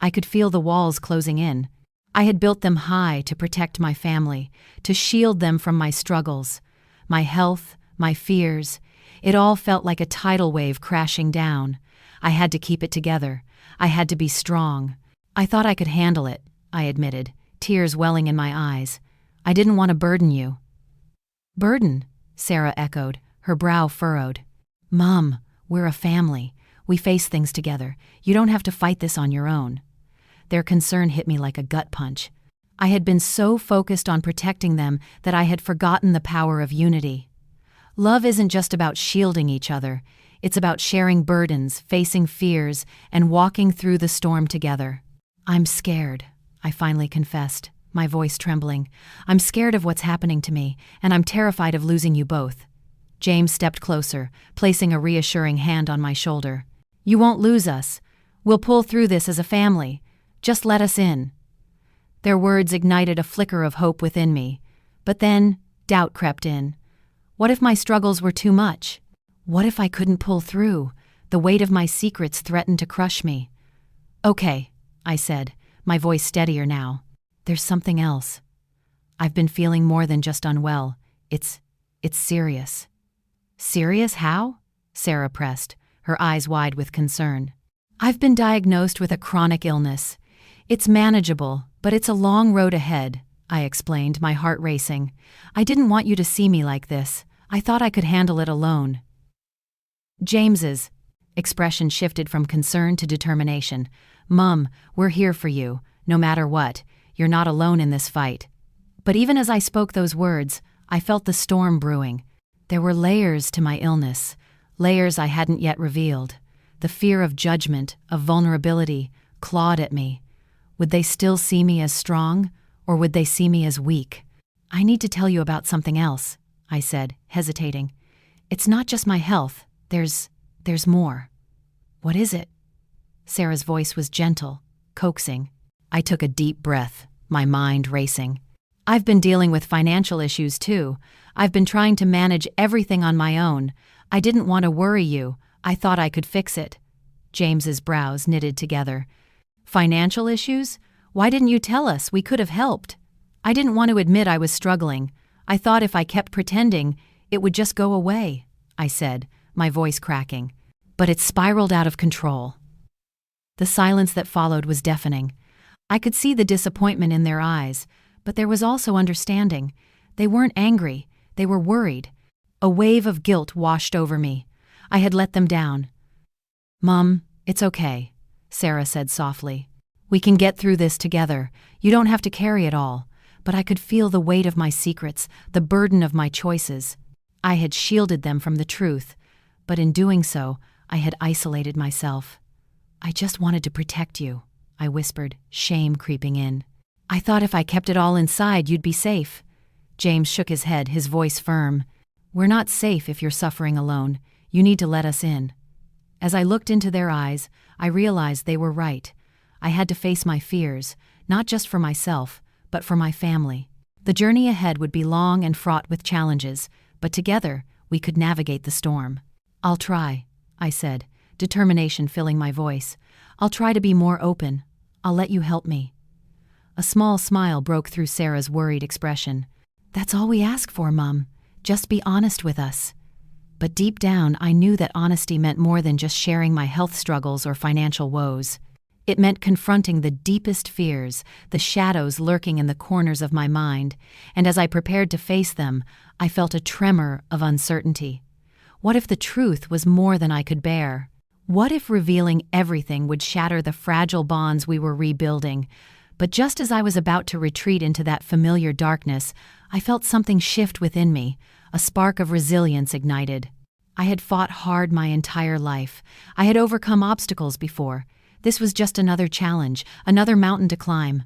I could feel the walls closing in. I had built them high to protect my family, to shield them from my struggles, my health, my fears. It all felt like a tidal wave crashing down. I had to keep it together. I had to be strong. I thought I could handle it, I admitted, tears welling in my eyes. I didn't want to burden you. "Burden?" Sarah echoed, her brow furrowed. "Mom, we're a family. We face things together. You don't have to fight this on your own." Their concern hit me like a gut punch. I had been so focused on protecting them that I had forgotten the power of unity. Love isn't just about shielding each other. It's about sharing burdens, facing fears, and walking through the storm together. "I'm scared," I finally confessed, my voice trembling. "I'm scared of what's happening to me, and I'm terrified of losing you both." James stepped closer, placing a reassuring hand on my shoulder. "You won't lose us. We'll pull through this as a family. Just let us in." Their words ignited a flicker of hope within me. But then, doubt crept in. What if my struggles were too much? What if I couldn't pull through? The weight of my secrets threatened to crush me. "Okay," I said, my voice steadier now. "There's something else. I've been feeling more than just unwell. It's serious." "Serious how?" Sarah pressed, her eyes wide with concern. "I've been diagnosed with a chronic illness. It's manageable, but it's a long road ahead," I explained, my heart racing. "I didn't want you to see me like this. I thought I could handle it alone." James's expression shifted from concern to determination. "Mum, we're here for you, no matter what. You're not alone in this fight." But even as I spoke those words, I felt the storm brewing. There were layers to my illness, layers I hadn't yet revealed. The fear of judgment, of vulnerability, clawed at me. Would they still see me as strong, or would they see me as weak? "I need to tell you about something else," I said, hesitating. "It's not just my health. There's more." "What is it?" Sarah's voice was gentle, coaxing. I took a deep breath, my mind racing. "I've been dealing with financial issues too. I've been trying to manage everything on my own. I didn't want to worry you. I thought I could fix it." James's brows knitted together. "Financial issues? Why didn't you tell us? We could have helped." I didn't want to admit I was struggling. I thought if I kept pretending, it would just go away, I said, my voice cracking. But it spiraled out of control. The silence that followed was deafening. I could see the disappointment in their eyes, but there was also understanding. They weren't angry. They were worried. A wave of guilt washed over me. I had let them down. "Mom, it's okay," Sarah said softly. "We can get through this together. You don't have to carry it all." But I could feel the weight of my secrets, the burden of my choices. I had shielded them from the truth, but in doing so, I had isolated myself. "I just wanted to protect you," I whispered, shame creeping in. "I thought if I kept it all inside, you'd be safe." James shook his head, his voice firm. "We're not safe if you're suffering alone. You need to let us in." As I looked into their eyes, I realized they were right. I had to face my fears, not just for myself, but for my family. The journey ahead would be long and fraught with challenges, but together we could navigate the storm. "I'll try," I said, determination filling my voice. I'll try to be more open. I'll let you help me. A small smile broke through Sarah's worried expression. That's all we ask for, Mum. Just be honest with us. But deep down, I knew that honesty meant more than just sharing my health struggles or financial woes. It meant confronting the deepest fears, the shadows lurking in the corners of my mind, and as I prepared to face them, I felt a tremor of uncertainty. What if the truth was more than I could bear? What if revealing everything would shatter the fragile bonds we were rebuilding? But just as I was about to retreat into that familiar darkness, I felt something shift within me, a spark of resilience ignited. I had fought hard my entire life. I had overcome obstacles before. This was just another challenge, another mountain to climb.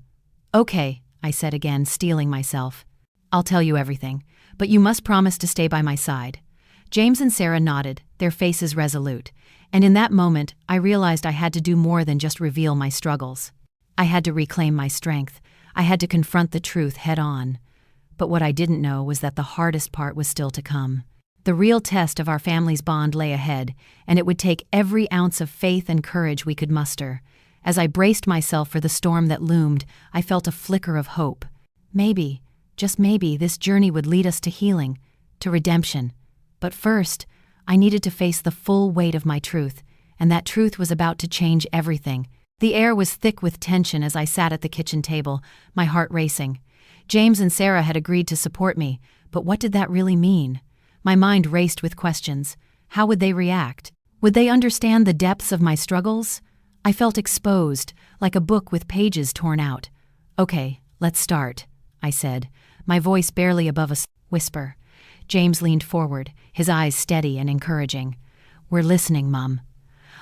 Okay, I said again, steeling myself. I'll tell you everything, but you must promise to stay by my side. James and Sarah nodded, their faces resolute, and in that moment I realized I had to do more than just reveal my struggles. I had to reclaim my strength. I had to confront the truth head on. But what I didn't know was that the hardest part was still to come. The real test of our family's bond lay ahead, and it would take every ounce of faith and courage we could muster. As I braced myself for the storm that loomed, I felt a flicker of hope. Maybe, just maybe, this journey would lead us to healing, to redemption. But first, I needed to face the full weight of my truth, and that truth was about to change everything. The air was thick with tension as I sat at the kitchen table, my heart racing. James and Sarah had agreed to support me, but what did that really mean? My mind raced with questions. How would they react? Would they understand the depths of my struggles? I felt exposed, like a book with pages torn out. Okay, let's start, I said, my voice barely above a whisper. James leaned forward, his eyes steady and encouraging. We're listening, Mum.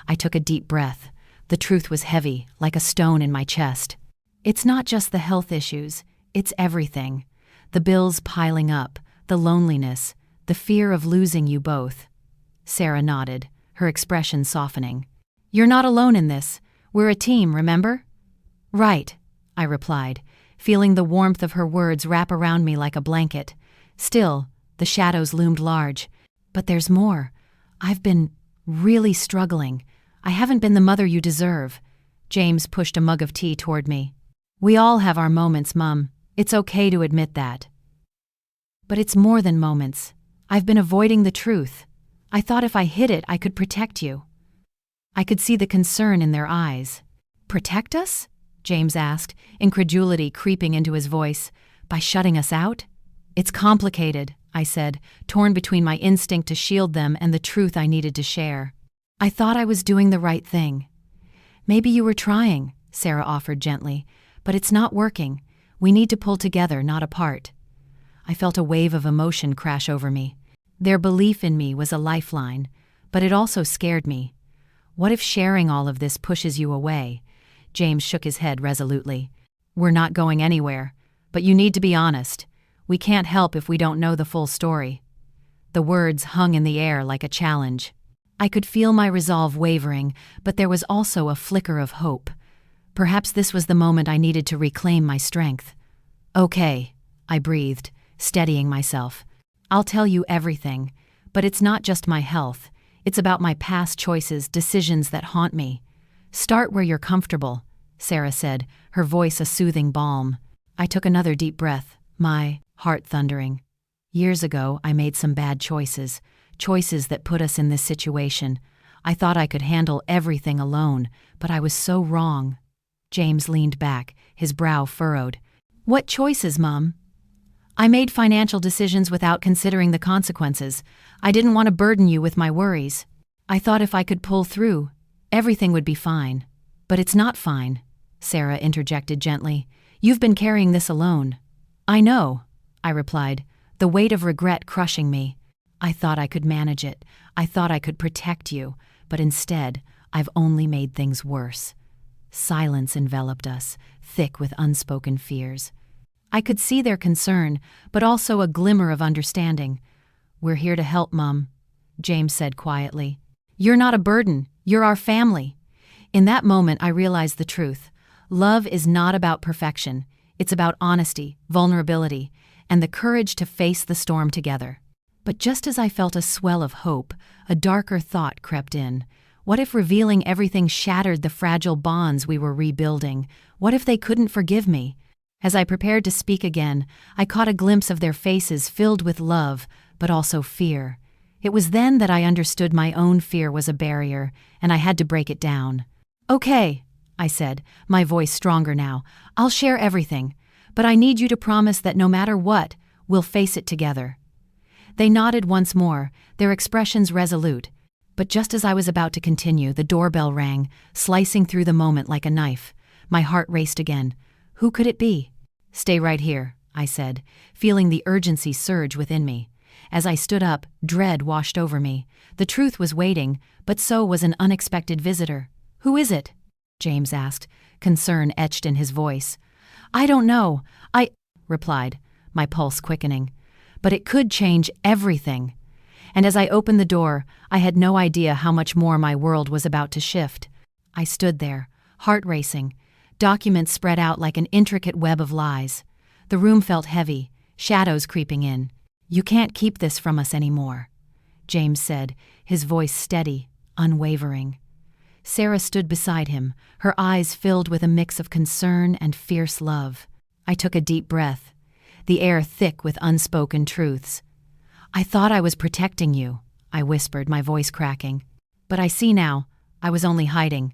I took a deep breath. The truth was heavy, like a stone in my chest. It's not just the health issues, it's everything. The bills piling up, the loneliness, the fear of losing you both. Sarah nodded, her expression softening. You're not alone in this. We're a team, remember? Right, I replied, feeling the warmth of her words wrap around me like a blanket. Still, the shadows loomed large. But there's more. I've been really struggling. I haven't been the mother you deserve. James pushed a mug of tea toward me. We all have our moments, Mum. It's okay to admit that. But it's more than moments. I've been avoiding the truth. I thought if I hid it, I could protect you. I could see the concern in their eyes. Protect us? James asked, incredulity creeping into his voice. By shutting us out? It's complicated, I said, torn between my instinct to shield them and the truth I needed to share. I thought I was doing the right thing. Maybe you were trying, Sarah offered gently, but it's not working. We need to pull together, not apart. I felt a wave of emotion crash over me. Their belief in me was a lifeline, but it also scared me. What if sharing all of this pushes you away? James shook his head resolutely. We're not going anywhere, but you need to be honest. We can't help if we don't know the full story. The words hung in the air like a challenge. I could feel my resolve wavering, but there was also a flicker of hope. Perhaps this was the moment I needed to reclaim my strength. Okay, I breathed, steadying myself. I'll tell you everything, but it's not just my health. It's about my past choices, decisions that haunt me. Start where you're comfortable, Sarah said, her voice a soothing balm. I took another deep breath, my heart thundering. Years ago, I made some bad choices that put us in this situation. I thought I could handle everything alone, but I was so wrong. James leaned back, his brow furrowed. What choices, Mum? I made financial decisions without considering the consequences. I didn't want to burden you with my worries. I thought if I could pull through, everything would be fine. But it's not fine, Sarah interjected gently. You've been carrying this alone. I know, I replied, the weight of regret crushing me. I thought I could manage it. I thought I could protect you, but instead, I've only made things worse. Silence enveloped us, thick with unspoken fears. I could see their concern, but also a glimmer of understanding. We're here to help, Mum, James said quietly. You're not a burden. You're our family. In that moment, I realized the truth. Love is not about perfection. It's about honesty, vulnerability, and the courage to face the storm together. But just as I felt a swell of hope, a darker thought crept in. What if revealing everything shattered the fragile bonds we were rebuilding? What if they couldn't forgive me? As I prepared to speak again, I caught a glimpse of their faces filled with love, but also fear. It was then that I understood my own fear was a barrier, and I had to break it down. "Okay," I said, my voice stronger now. "I'll share everything, but I need you to promise that no matter what, we'll face it together." They nodded once more, their expressions resolute. But just as I was about to continue, the doorbell rang, slicing through the moment like a knife. My heart raced again. Who could it be? "Stay right here," I said, feeling the urgency surge within me. As I stood up, dread washed over me. The truth was waiting, but so was an unexpected visitor. "Who is it?" James asked, concern etched in his voice. "I don't know," I replied, my pulse quickening. "But it could change everything." And as I opened the door, I had no idea how much more my world was about to shift. I stood there, heart racing, documents spread out like an intricate web of lies. The room felt heavy, shadows creeping in. "You can't keep this from us anymore," James said, his voice steady, unwavering. Sarah stood beside him, her eyes filled with a mix of concern and fierce love. I took a deep breath, the air thick with unspoken truths. "I thought I was protecting you," I whispered, my voice cracking. "But I see now, I was only hiding."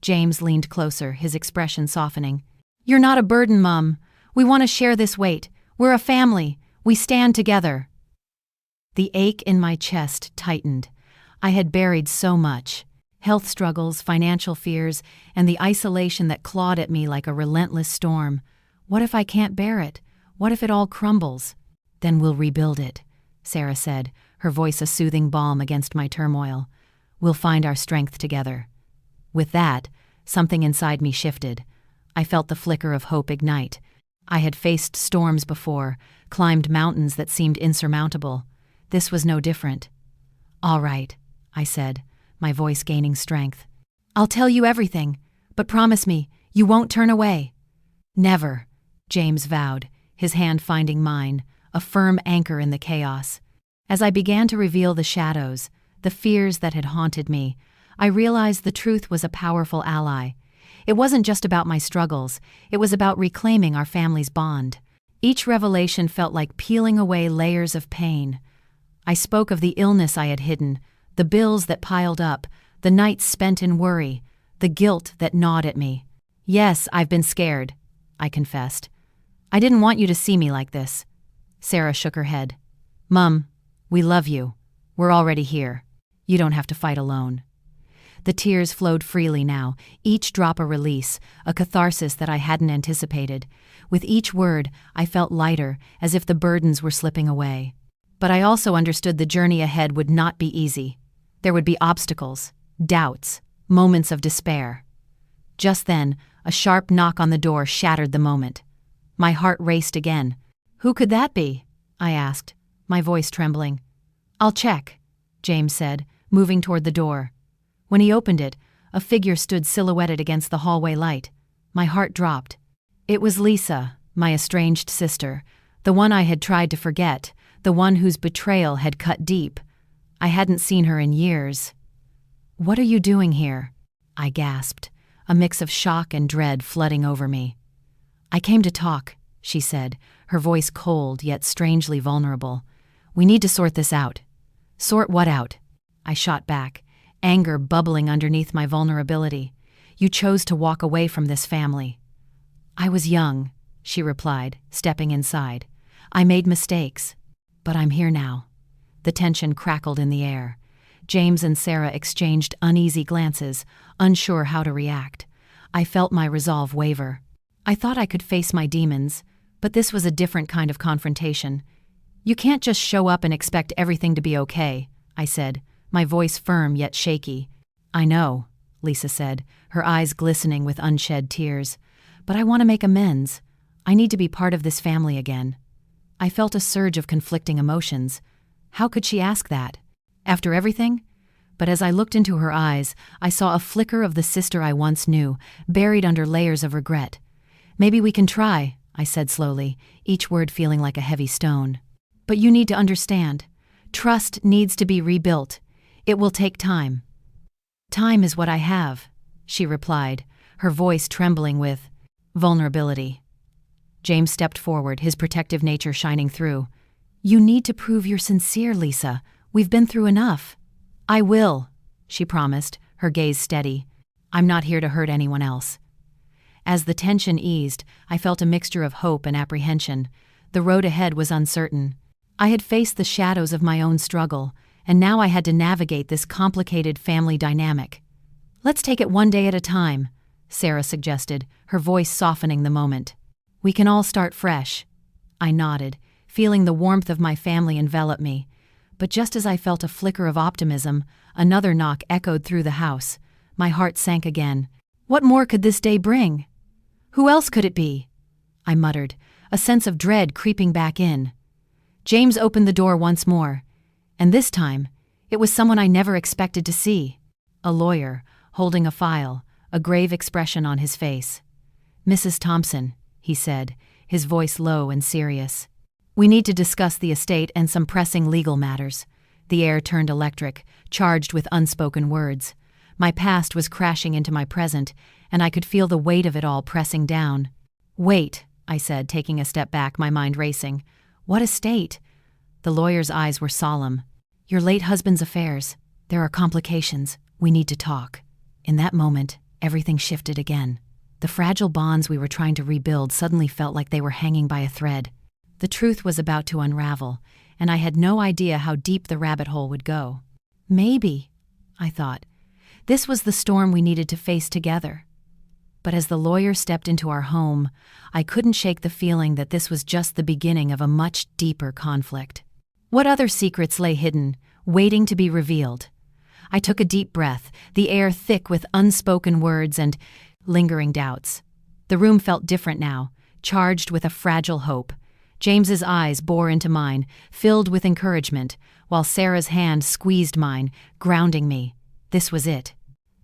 James leaned closer, his expression softening. "You're not a burden, Mum. We want to share this weight. We're a family. We stand together." The ache in my chest tightened. I had buried so much. Health struggles, financial fears, and the isolation that clawed at me like a relentless storm. What if I can't bear it? What if it all crumbles? "Then we'll rebuild it," Sarah said, her voice a soothing balm against my turmoil. "We'll find our strength together." With that, something inside me shifted. I felt the flicker of hope ignite. I had faced storms before, climbed mountains that seemed insurmountable. This was no different. "All right," I said, my voice gaining strength. "I'll tell you everything, but promise me, you won't turn away." "Never," James vowed, his hand finding mine, a firm anchor in the chaos. As I began to reveal the shadows, the fears that had haunted me, I realized the truth was a powerful ally. It wasn't just about my struggles, it was about reclaiming our family's bond. Each revelation felt like peeling away layers of pain. I spoke of the illness I had hidden, the bills that piled up, the nights spent in worry, the guilt that gnawed at me. "Yes, I've been scared," I confessed. "I didn't want you to see me like this." Sarah shook her head. "Mum, we love you. We're already here. You don't have to fight alone." The tears flowed freely now, each drop a release, a catharsis that I hadn't anticipated. With each word, I felt lighter, as if the burdens were slipping away. But I also understood the journey ahead would not be easy. There would be obstacles, doubts, moments of despair. Just then, a sharp knock on the door shattered the moment. My heart raced again. "Who could that be?" I asked, my voice trembling. "I'll check," James said, moving toward the door. When he opened it, a figure stood silhouetted against the hallway light. My heart dropped. It was Lisa, my estranged sister, the one I had tried to forget, the one whose betrayal had cut deep. I hadn't seen her in years. "What are you doing here?" I gasped, a mix of shock and dread flooding over me. "I came to talk," she said, her voice cold yet strangely vulnerable. "We need to sort this out." "Sort what out?" I shot back, anger bubbling underneath my vulnerability. "You chose to walk away from this family." "I was young," she replied, stepping inside. "I made mistakes. But I'm here now." The tension crackled in the air. James and Sarah exchanged uneasy glances, unsure how to react. I felt my resolve waver. I thought I could face my demons, but this was a different kind of confrontation. "You can't just show up and expect everything to be okay," I said, my voice firm yet shaky. "I know," Lisa said, her eyes glistening with unshed tears. "But I want to make amends. I need to be part of this family again." I felt a surge of conflicting emotions. How could she ask that? After everything? But as I looked into her eyes, I saw a flicker of the sister I once knew, buried under layers of regret. "Maybe we can try," I said slowly, each word feeling like a heavy stone. "But you need to understand. Trust needs to be rebuilt. It will take time. Time is what I have, she replied, her voice trembling with vulnerability. James stepped forward, his protective nature shining through. You need to prove you're sincere, Lisa. We've been through enough. I will, she promised, her gaze steady. I'm not here to hurt anyone else. As the tension eased, I felt a mixture of hope and apprehension. The road ahead was uncertain. I had faced the shadows of my own struggle, and now I had to navigate this complicated family dynamic. Let's take it one day at a time, Sarah suggested, her voice softening the moment. We can all start fresh. I nodded, feeling the warmth of my family envelop me. But just as I felt a flicker of optimism, another knock echoed through the house. My heart sank again. What more could this day bring? Who else could it be? I muttered, a sense of dread creeping back in. James opened the door once more, and this time, it was someone I never expected to see. A lawyer, holding a file, a grave expression on his face. Mrs. Thompson, he said, his voice low and serious. We need to discuss the estate and some pressing legal matters. The air turned electric, charged with unspoken words. My past was crashing into my present, and I could feel the weight of it all pressing down. Wait, I said, taking a step back, my mind racing. What estate? The lawyer's eyes were solemn. Your late husband's affairs. There are complications. We need to talk. In that moment, everything shifted again. The fragile bonds we were trying to rebuild suddenly felt like they were hanging by a thread. The truth was about to unravel, and I had no idea how deep the rabbit hole would go. Maybe, I thought, this was the storm we needed to face together. But as the lawyer stepped into our home, I couldn't shake the feeling that this was just the beginning of a much deeper conflict. What other secrets lay hidden, waiting to be revealed? I took a deep breath, the air thick with unspoken words and lingering doubts. The room felt different now, charged with a fragile hope. James's eyes bore into mine, filled with encouragement, while Sarah's hand squeezed mine, grounding me. This was it.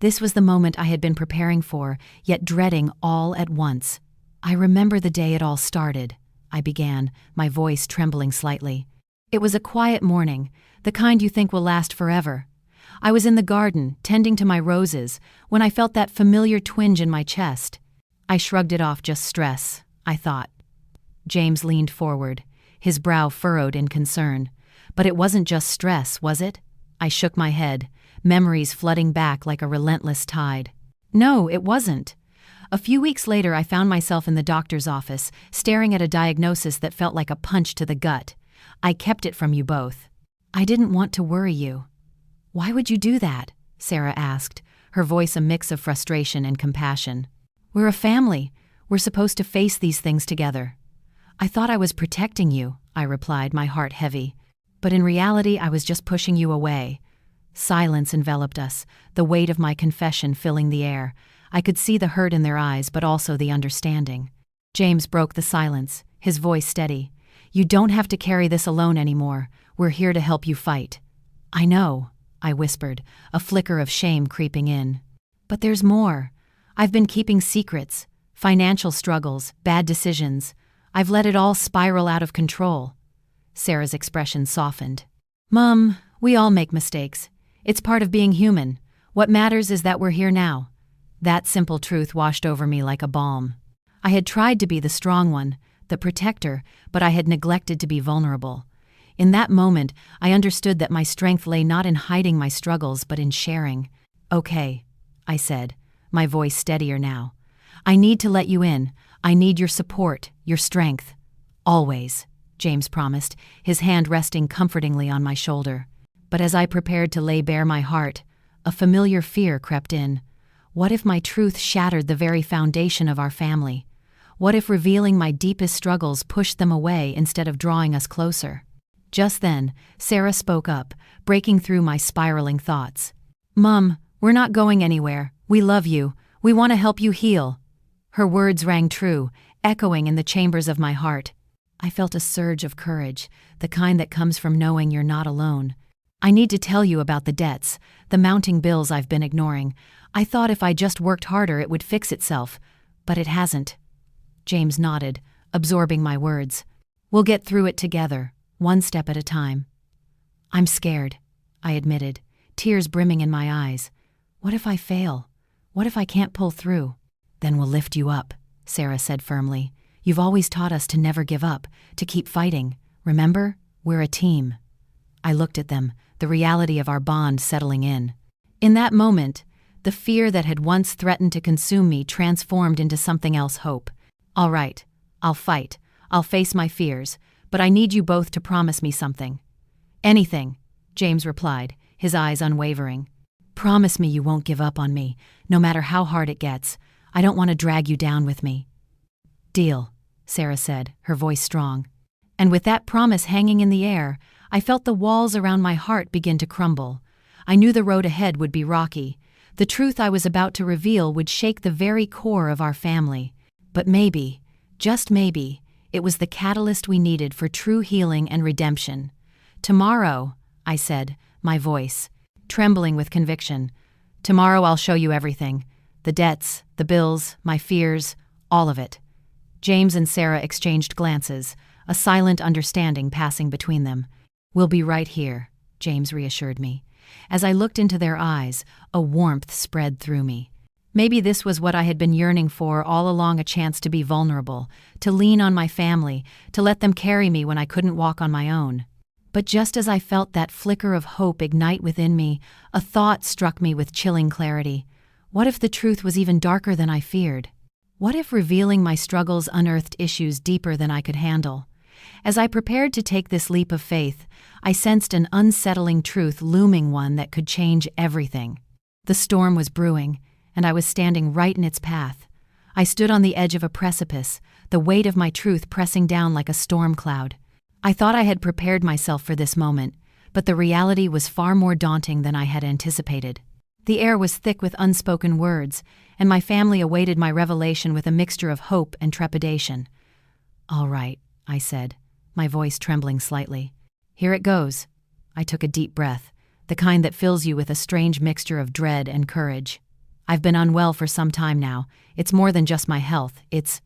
This was the moment I had been preparing for, yet dreading all at once. I remember the day it all started, I began, my voice trembling slightly. It was a quiet morning, the kind you think will last forever. I was in the garden, tending to my roses, when I felt that familiar twinge in my chest. I shrugged it off, just stress, I thought. James leaned forward, his brow furrowed in concern. But it wasn't just stress, was it? I shook my head, memories flooding back like a relentless tide. No, it wasn't. A few weeks later, I found myself in the doctor's office, staring at a diagnosis that felt like a punch to the gut. I kept it from you both. I didn't want to worry you. Why would you do that? Sarah asked, her voice a mix of frustration and compassion. We're a family. We're supposed to face these things together. I thought I was protecting you, I replied, my heart heavy. But in reality, I was just pushing you away. Silence enveloped us, the weight of my confession filling the air. I could see the hurt in their eyes, but also the understanding. James broke the silence, his voice steady. You don't have to carry this alone anymore. We're here to help you fight. I know, I whispered, a flicker of shame creeping in. But there's more. I've been keeping secrets, financial struggles, bad decisions. I've let it all spiral out of control. Sarah's expression softened. Mom, we all make mistakes. It's part of being human. What matters is that we're here now. That simple truth washed over me like a balm. I had tried to be the strong one, the protector, but I had neglected to be vulnerable. In that moment, I understood that my strength lay not in hiding my struggles, but in sharing. Okay, I said, my voice steadier now. I need to let you in. I need your support, your strength. Always, James promised, his hand resting comfortingly on my shoulder. But as I prepared to lay bare my heart, a familiar fear crept in. What if my truth shattered the very foundation of our family? What if revealing my deepest struggles pushed them away instead of drawing us closer? Just then, Sarah spoke up, breaking through my spiraling thoughts. Mom, we're not going anywhere. We love you. We want to help you heal. Her words rang true, echoing in the chambers of my heart. I felt a surge of courage, the kind that comes from knowing you're not alone. I need to tell you about the debts, the mounting bills I've been ignoring. I thought if I just worked harder it would fix itself, but it hasn't. James nodded, absorbing my words. We'll get through it together, one step at a time. I'm scared, I admitted, tears brimming in my eyes. What if I fail? What if I can't pull through? Then we'll lift you up, Sarah said firmly. You've always taught us to never give up, to keep fighting. Remember? We're a team. I looked at them, the reality of our bond settling in. In that moment, the fear that had once threatened to consume me transformed into something else: hope. All right, I'll fight. I'll face my fears, but I need you both to promise me something. Anything, James replied, his eyes unwavering. Promise me you won't give up on me, no matter how hard it gets. I don't want to drag you down with me. Deal, Sarah said, her voice strong. And with that promise hanging in the air, I felt the walls around my heart begin to crumble. I knew the road ahead would be rocky. The truth I was about to reveal would shake the very core of our family. But maybe, just maybe, it was the catalyst we needed for true healing and redemption. Tomorrow, I said, my voice trembling with conviction. Tomorrow I'll show you everything. The debts, the bills, my fears, all of it. James and Sarah exchanged glances, a silent understanding passing between them. We'll be right here, James reassured me. As I looked into their eyes, a warmth spread through me. Maybe this was what I had been yearning for all along: a chance to be vulnerable, to lean on my family, to let them carry me when I couldn't walk on my own. But just as I felt that flicker of hope ignite within me, a thought struck me with chilling clarity. What if the truth was even darker than I feared? What if revealing my struggles unearthed issues deeper than I could handle? As I prepared to take this leap of faith, I sensed an unsettling truth looming, one that could change everything. The storm was brewing, and I was standing right in its path. I stood on the edge of a precipice, the weight of my truth pressing down like a storm cloud. I thought I had prepared myself for this moment, but the reality was far more daunting than I had anticipated. The air was thick with unspoken words, and my family awaited my revelation with a mixture of hope and trepidation. All right, I said, my voice trembling slightly. Here it goes. I took a deep breath, the kind that fills you with a strange mixture of dread and courage. I've been unwell for some time now. It's more than just my health. It's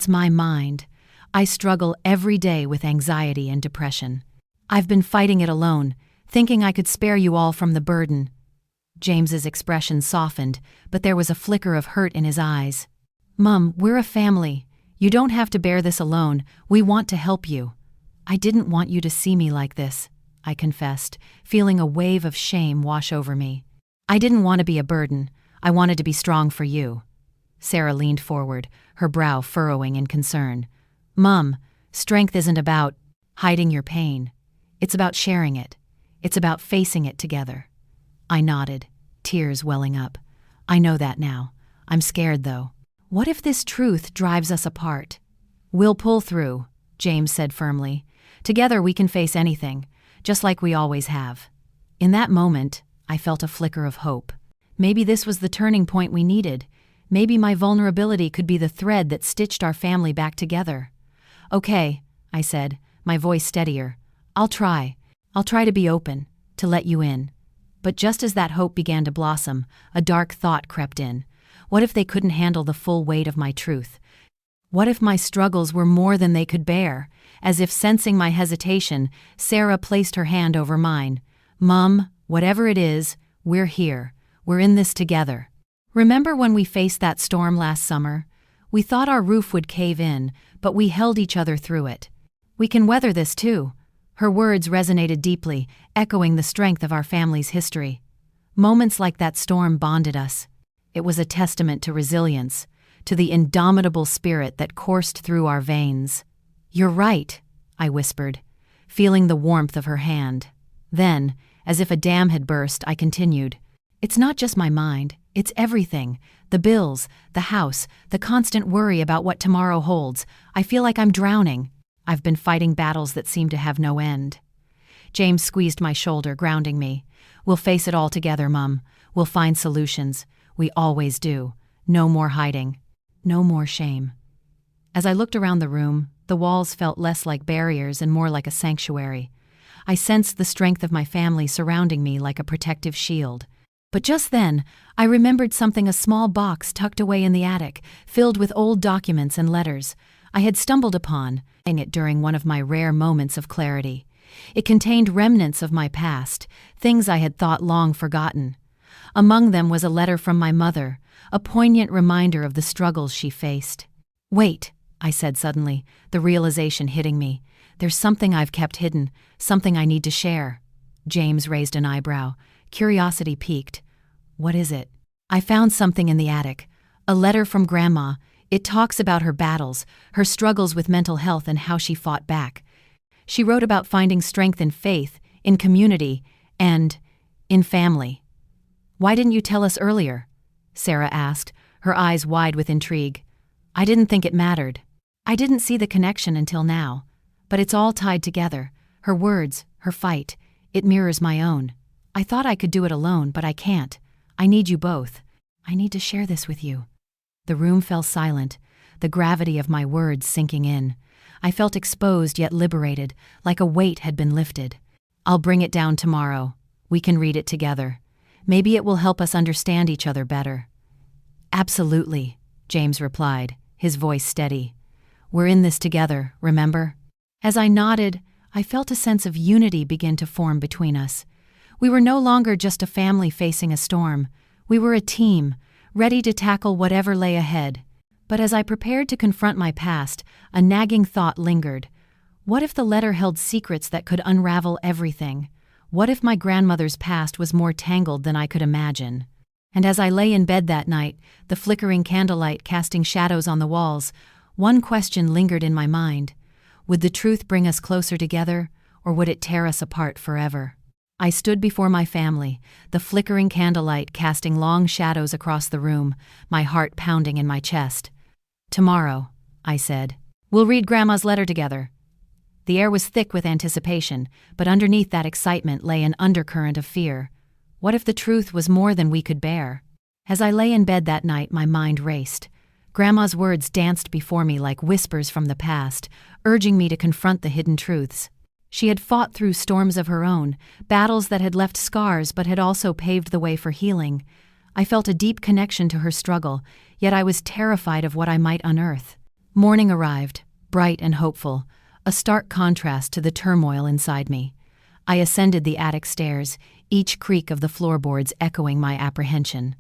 my mind. I struggle every day with anxiety and depression. I've been fighting it alone, thinking I could spare you all from the burden. James's expression softened, but there was a flicker of hurt in his eyes. Mum, we're a family. You don't have to bear this alone. We want to help you. I didn't want you to see me like this, I confessed, feeling a wave of shame wash over me. I didn't want to be a burden. I wanted to be strong for you. Sarah leaned forward, her brow furrowing in concern. Mum, strength isn't about hiding your pain. It's about sharing it. It's about facing it together. I nodded, tears welling up. I know that now. I'm scared, though. What if this truth drives us apart? We'll pull through, James said firmly. Together we can face anything, just like we always have. In that moment, I felt a flicker of hope. Maybe this was the turning point we needed. Maybe my vulnerability could be the thread that stitched our family back together. Okay, I said, my voice steadier. I'll try to be open, to let you in. But just as that hope began to blossom, a dark thought crept in. What if they couldn't handle the full weight of my truth? What if my struggles were more than they could bear? As if sensing my hesitation, Sarah placed her hand over mine. Mum, whatever it is, we're here. We're in this together. Remember when we faced that storm last summer? We thought our roof would cave in, but we held each other through it. We can weather this too. Her words resonated deeply, echoing the strength of our family's history. Moments like that storm bonded us. It was a testament to resilience, to the indomitable spirit that coursed through our veins. You're right, I whispered, feeling the warmth of her hand. Then, as if a dam had burst, I continued. It's not just my mind, it's everything. The bills, the house, the constant worry about what tomorrow holds. I feel like I'm drowning. I've been fighting battles that seem to have no end. James squeezed my shoulder, grounding me. We'll face it all together, Mum. We'll find solutions. We always do. No more hiding. No more shame. As I looked around the room, the walls felt less like barriers and more like a sanctuary. I sensed the strength of my family surrounding me like a protective shield. But just then, I remembered something: a small box tucked away in the attic, filled with old documents and letters. I had stumbled upon it during one of my rare moments of clarity. It contained remnants of my past, things I had thought long forgotten. Among them was a letter from my mother, a poignant reminder of the struggles she faced. "Wait," I said suddenly, the realization hitting me. "There's something I've kept hidden, something I need to share." James raised an eyebrow. Curiosity piqued. "What is it?" "I found something in the attic. A letter from Grandma. It talks about her battles, her struggles with mental health and how she fought back. She wrote about finding strength in faith, in community, and in family." "Why didn't you tell us earlier?" Sarah asked, her eyes wide with intrigue. "I didn't think it mattered. I didn't see the connection until now. But it's all tied together. Her words, her fight. It mirrors my own. I thought I could do it alone, but I can't. I need you both. I need to share this with you." The room fell silent, the gravity of my words sinking in. I felt exposed yet liberated, like a weight had been lifted. "I'll bring it down tomorrow. We can read it together. Maybe it will help us understand each other better." "Absolutely," James replied, his voice steady. "We're in this together, remember?" As I nodded, I felt a sense of unity begin to form between us. We were no longer just a family facing a storm. We were a team, ready to tackle whatever lay ahead. But as I prepared to confront my past, a nagging thought lingered. What if the letter held secrets that could unravel everything? What if my grandmother's past was more tangled than I could imagine? And as I lay in bed that night, the flickering candlelight casting shadows on the walls, one question lingered in my mind. Would the truth bring us closer together, or would it tear us apart forever? I stood before my family, the flickering candlelight casting long shadows across the room, my heart pounding in my chest. "Tomorrow," I said, "we'll read Grandma's letter together." The air was thick with anticipation, but underneath that excitement lay an undercurrent of fear. What if the truth was more than we could bear? As I lay in bed that night, my mind raced. Grandma's words danced before me like whispers from the past, urging me to confront the hidden truths. She had fought through storms of her own, battles that had left scars but had also paved the way for healing. I felt a deep connection to her struggle, yet I was terrified of what I might unearth. Morning arrived, bright and hopeful, a stark contrast to the turmoil inside me. I ascended the attic stairs, each creak of the floorboards echoing my apprehension.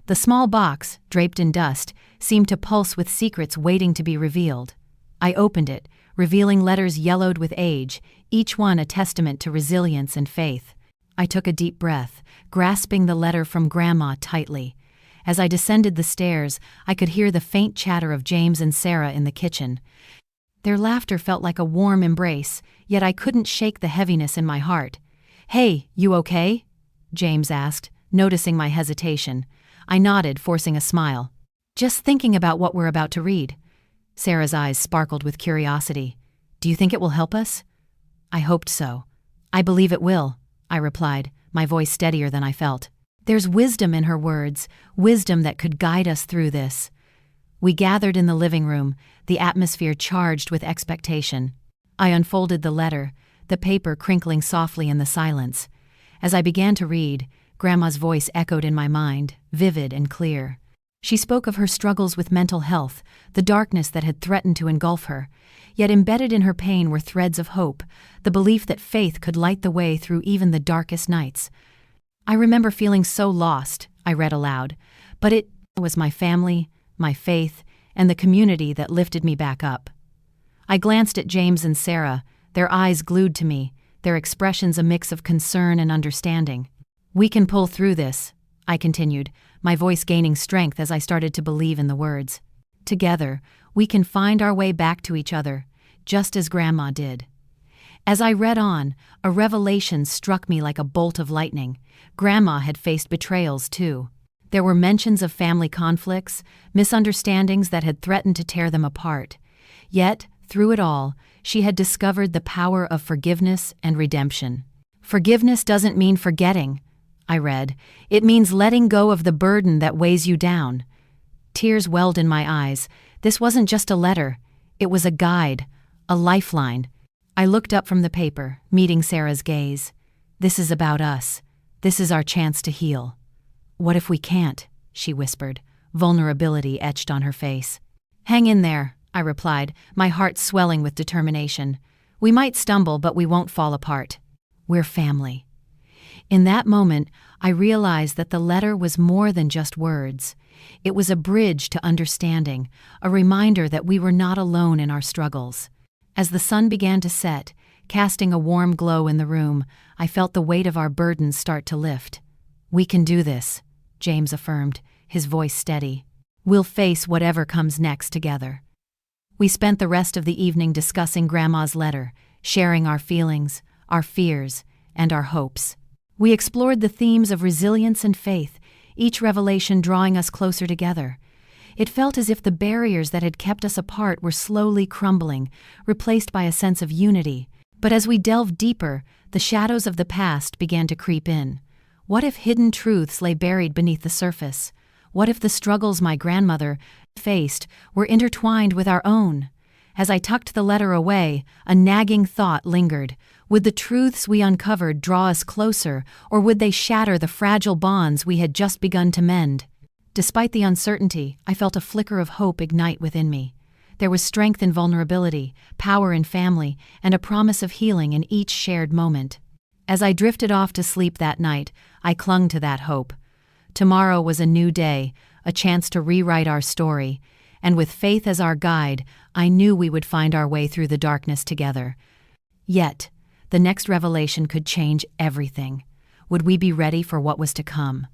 The small box, draped in dust, seemed to pulse with secrets waiting to be revealed. I opened it, revealing letters yellowed with age, each one a testament to resilience and faith. I took a deep breath, grasping the letter from Grandma tightly. As I descended the stairs, I could hear the faint chatter of James and Sarah in the kitchen. Their laughter felt like a warm embrace, yet I couldn't shake the heaviness in my heart. "Hey, you okay?" James asked, noticing my hesitation. I nodded, forcing a smile. "Just thinking about what we're about to read." Sarah's eyes sparkled with curiosity. "Do you think it will help us?" I hoped so. "I believe it will," I replied, my voice steadier than I felt. "There's wisdom in her words, wisdom that could guide us through this." We gathered in the living room, the atmosphere charged with expectation. I unfolded the letter, the paper crinkling softly in the silence. As I began to read, Grandma's voice echoed in my mind, vivid and clear. She spoke of her struggles with mental health, the darkness that had threatened to engulf her. Yet embedded in her pain were threads of hope, the belief that faith could light the way through even the darkest nights. "I remember feeling so lost," I read aloud, "but it was my family, my faith, and the community that lifted me back up." I glanced at James and Sarah, their eyes glued to me, their expressions a mix of concern and understanding. "We can pull through this," I continued, my voice gaining strength as I started to believe in the words. "Together, we can find our way back to each other, just as Grandma did." As I read on, a revelation struck me like a bolt of lightning. Grandma had faced betrayals, too. There were mentions of family conflicts, misunderstandings that had threatened to tear them apart. Yet, through it all, she had discovered the power of forgiveness and redemption. "Forgiveness doesn't mean forgetting," I read. "It means letting go of the burden that weighs you down." Tears welled in my eyes. This wasn't just a letter. It was a guide, a lifeline. I looked up from the paper, meeting Sarah's gaze. "This is about us. This is our chance to heal." "What if we can't?" she whispered, vulnerability etched on her face. "Hang in there," I replied, my heart swelling with determination. We might stumble, but we won't fall apart. We're family." In that moment, I realized that the letter was more than just words. It was a bridge to understanding, a reminder that we were not alone in our struggles. As the sun began to set, casting a warm glow in the room, I felt the weight of our burdens start to lift. "We can do this," James affirmed, his voice steady. "We'll face whatever comes next together." We spent the rest of the evening discussing Grandma's letter, sharing our feelings, our fears, and our hopes. We explored the themes of resilience and faith, each revelation drawing us closer together. It felt as if the barriers that had kept us apart were slowly crumbling, replaced by a sense of unity. But as we delved deeper, the shadows of the past began to creep in. What if hidden truths lay buried beneath the surface? What if the struggles my grandmother faced were intertwined with our own? As I tucked the letter away, a nagging thought lingered. Would the truths we uncovered draw us closer, or would they shatter the fragile bonds we had just begun to mend? Despite the uncertainty, I felt a flicker of hope ignite within me. There was strength in vulnerability, power in family, and a promise of healing in each shared moment. As I drifted off to sleep that night, I clung to that hope. Tomorrow was a new day, a chance to rewrite our story, and with faith as our guide, I knew we would find our way through the darkness together. Yet, the next revelation could change everything. Would we be ready for what was to come?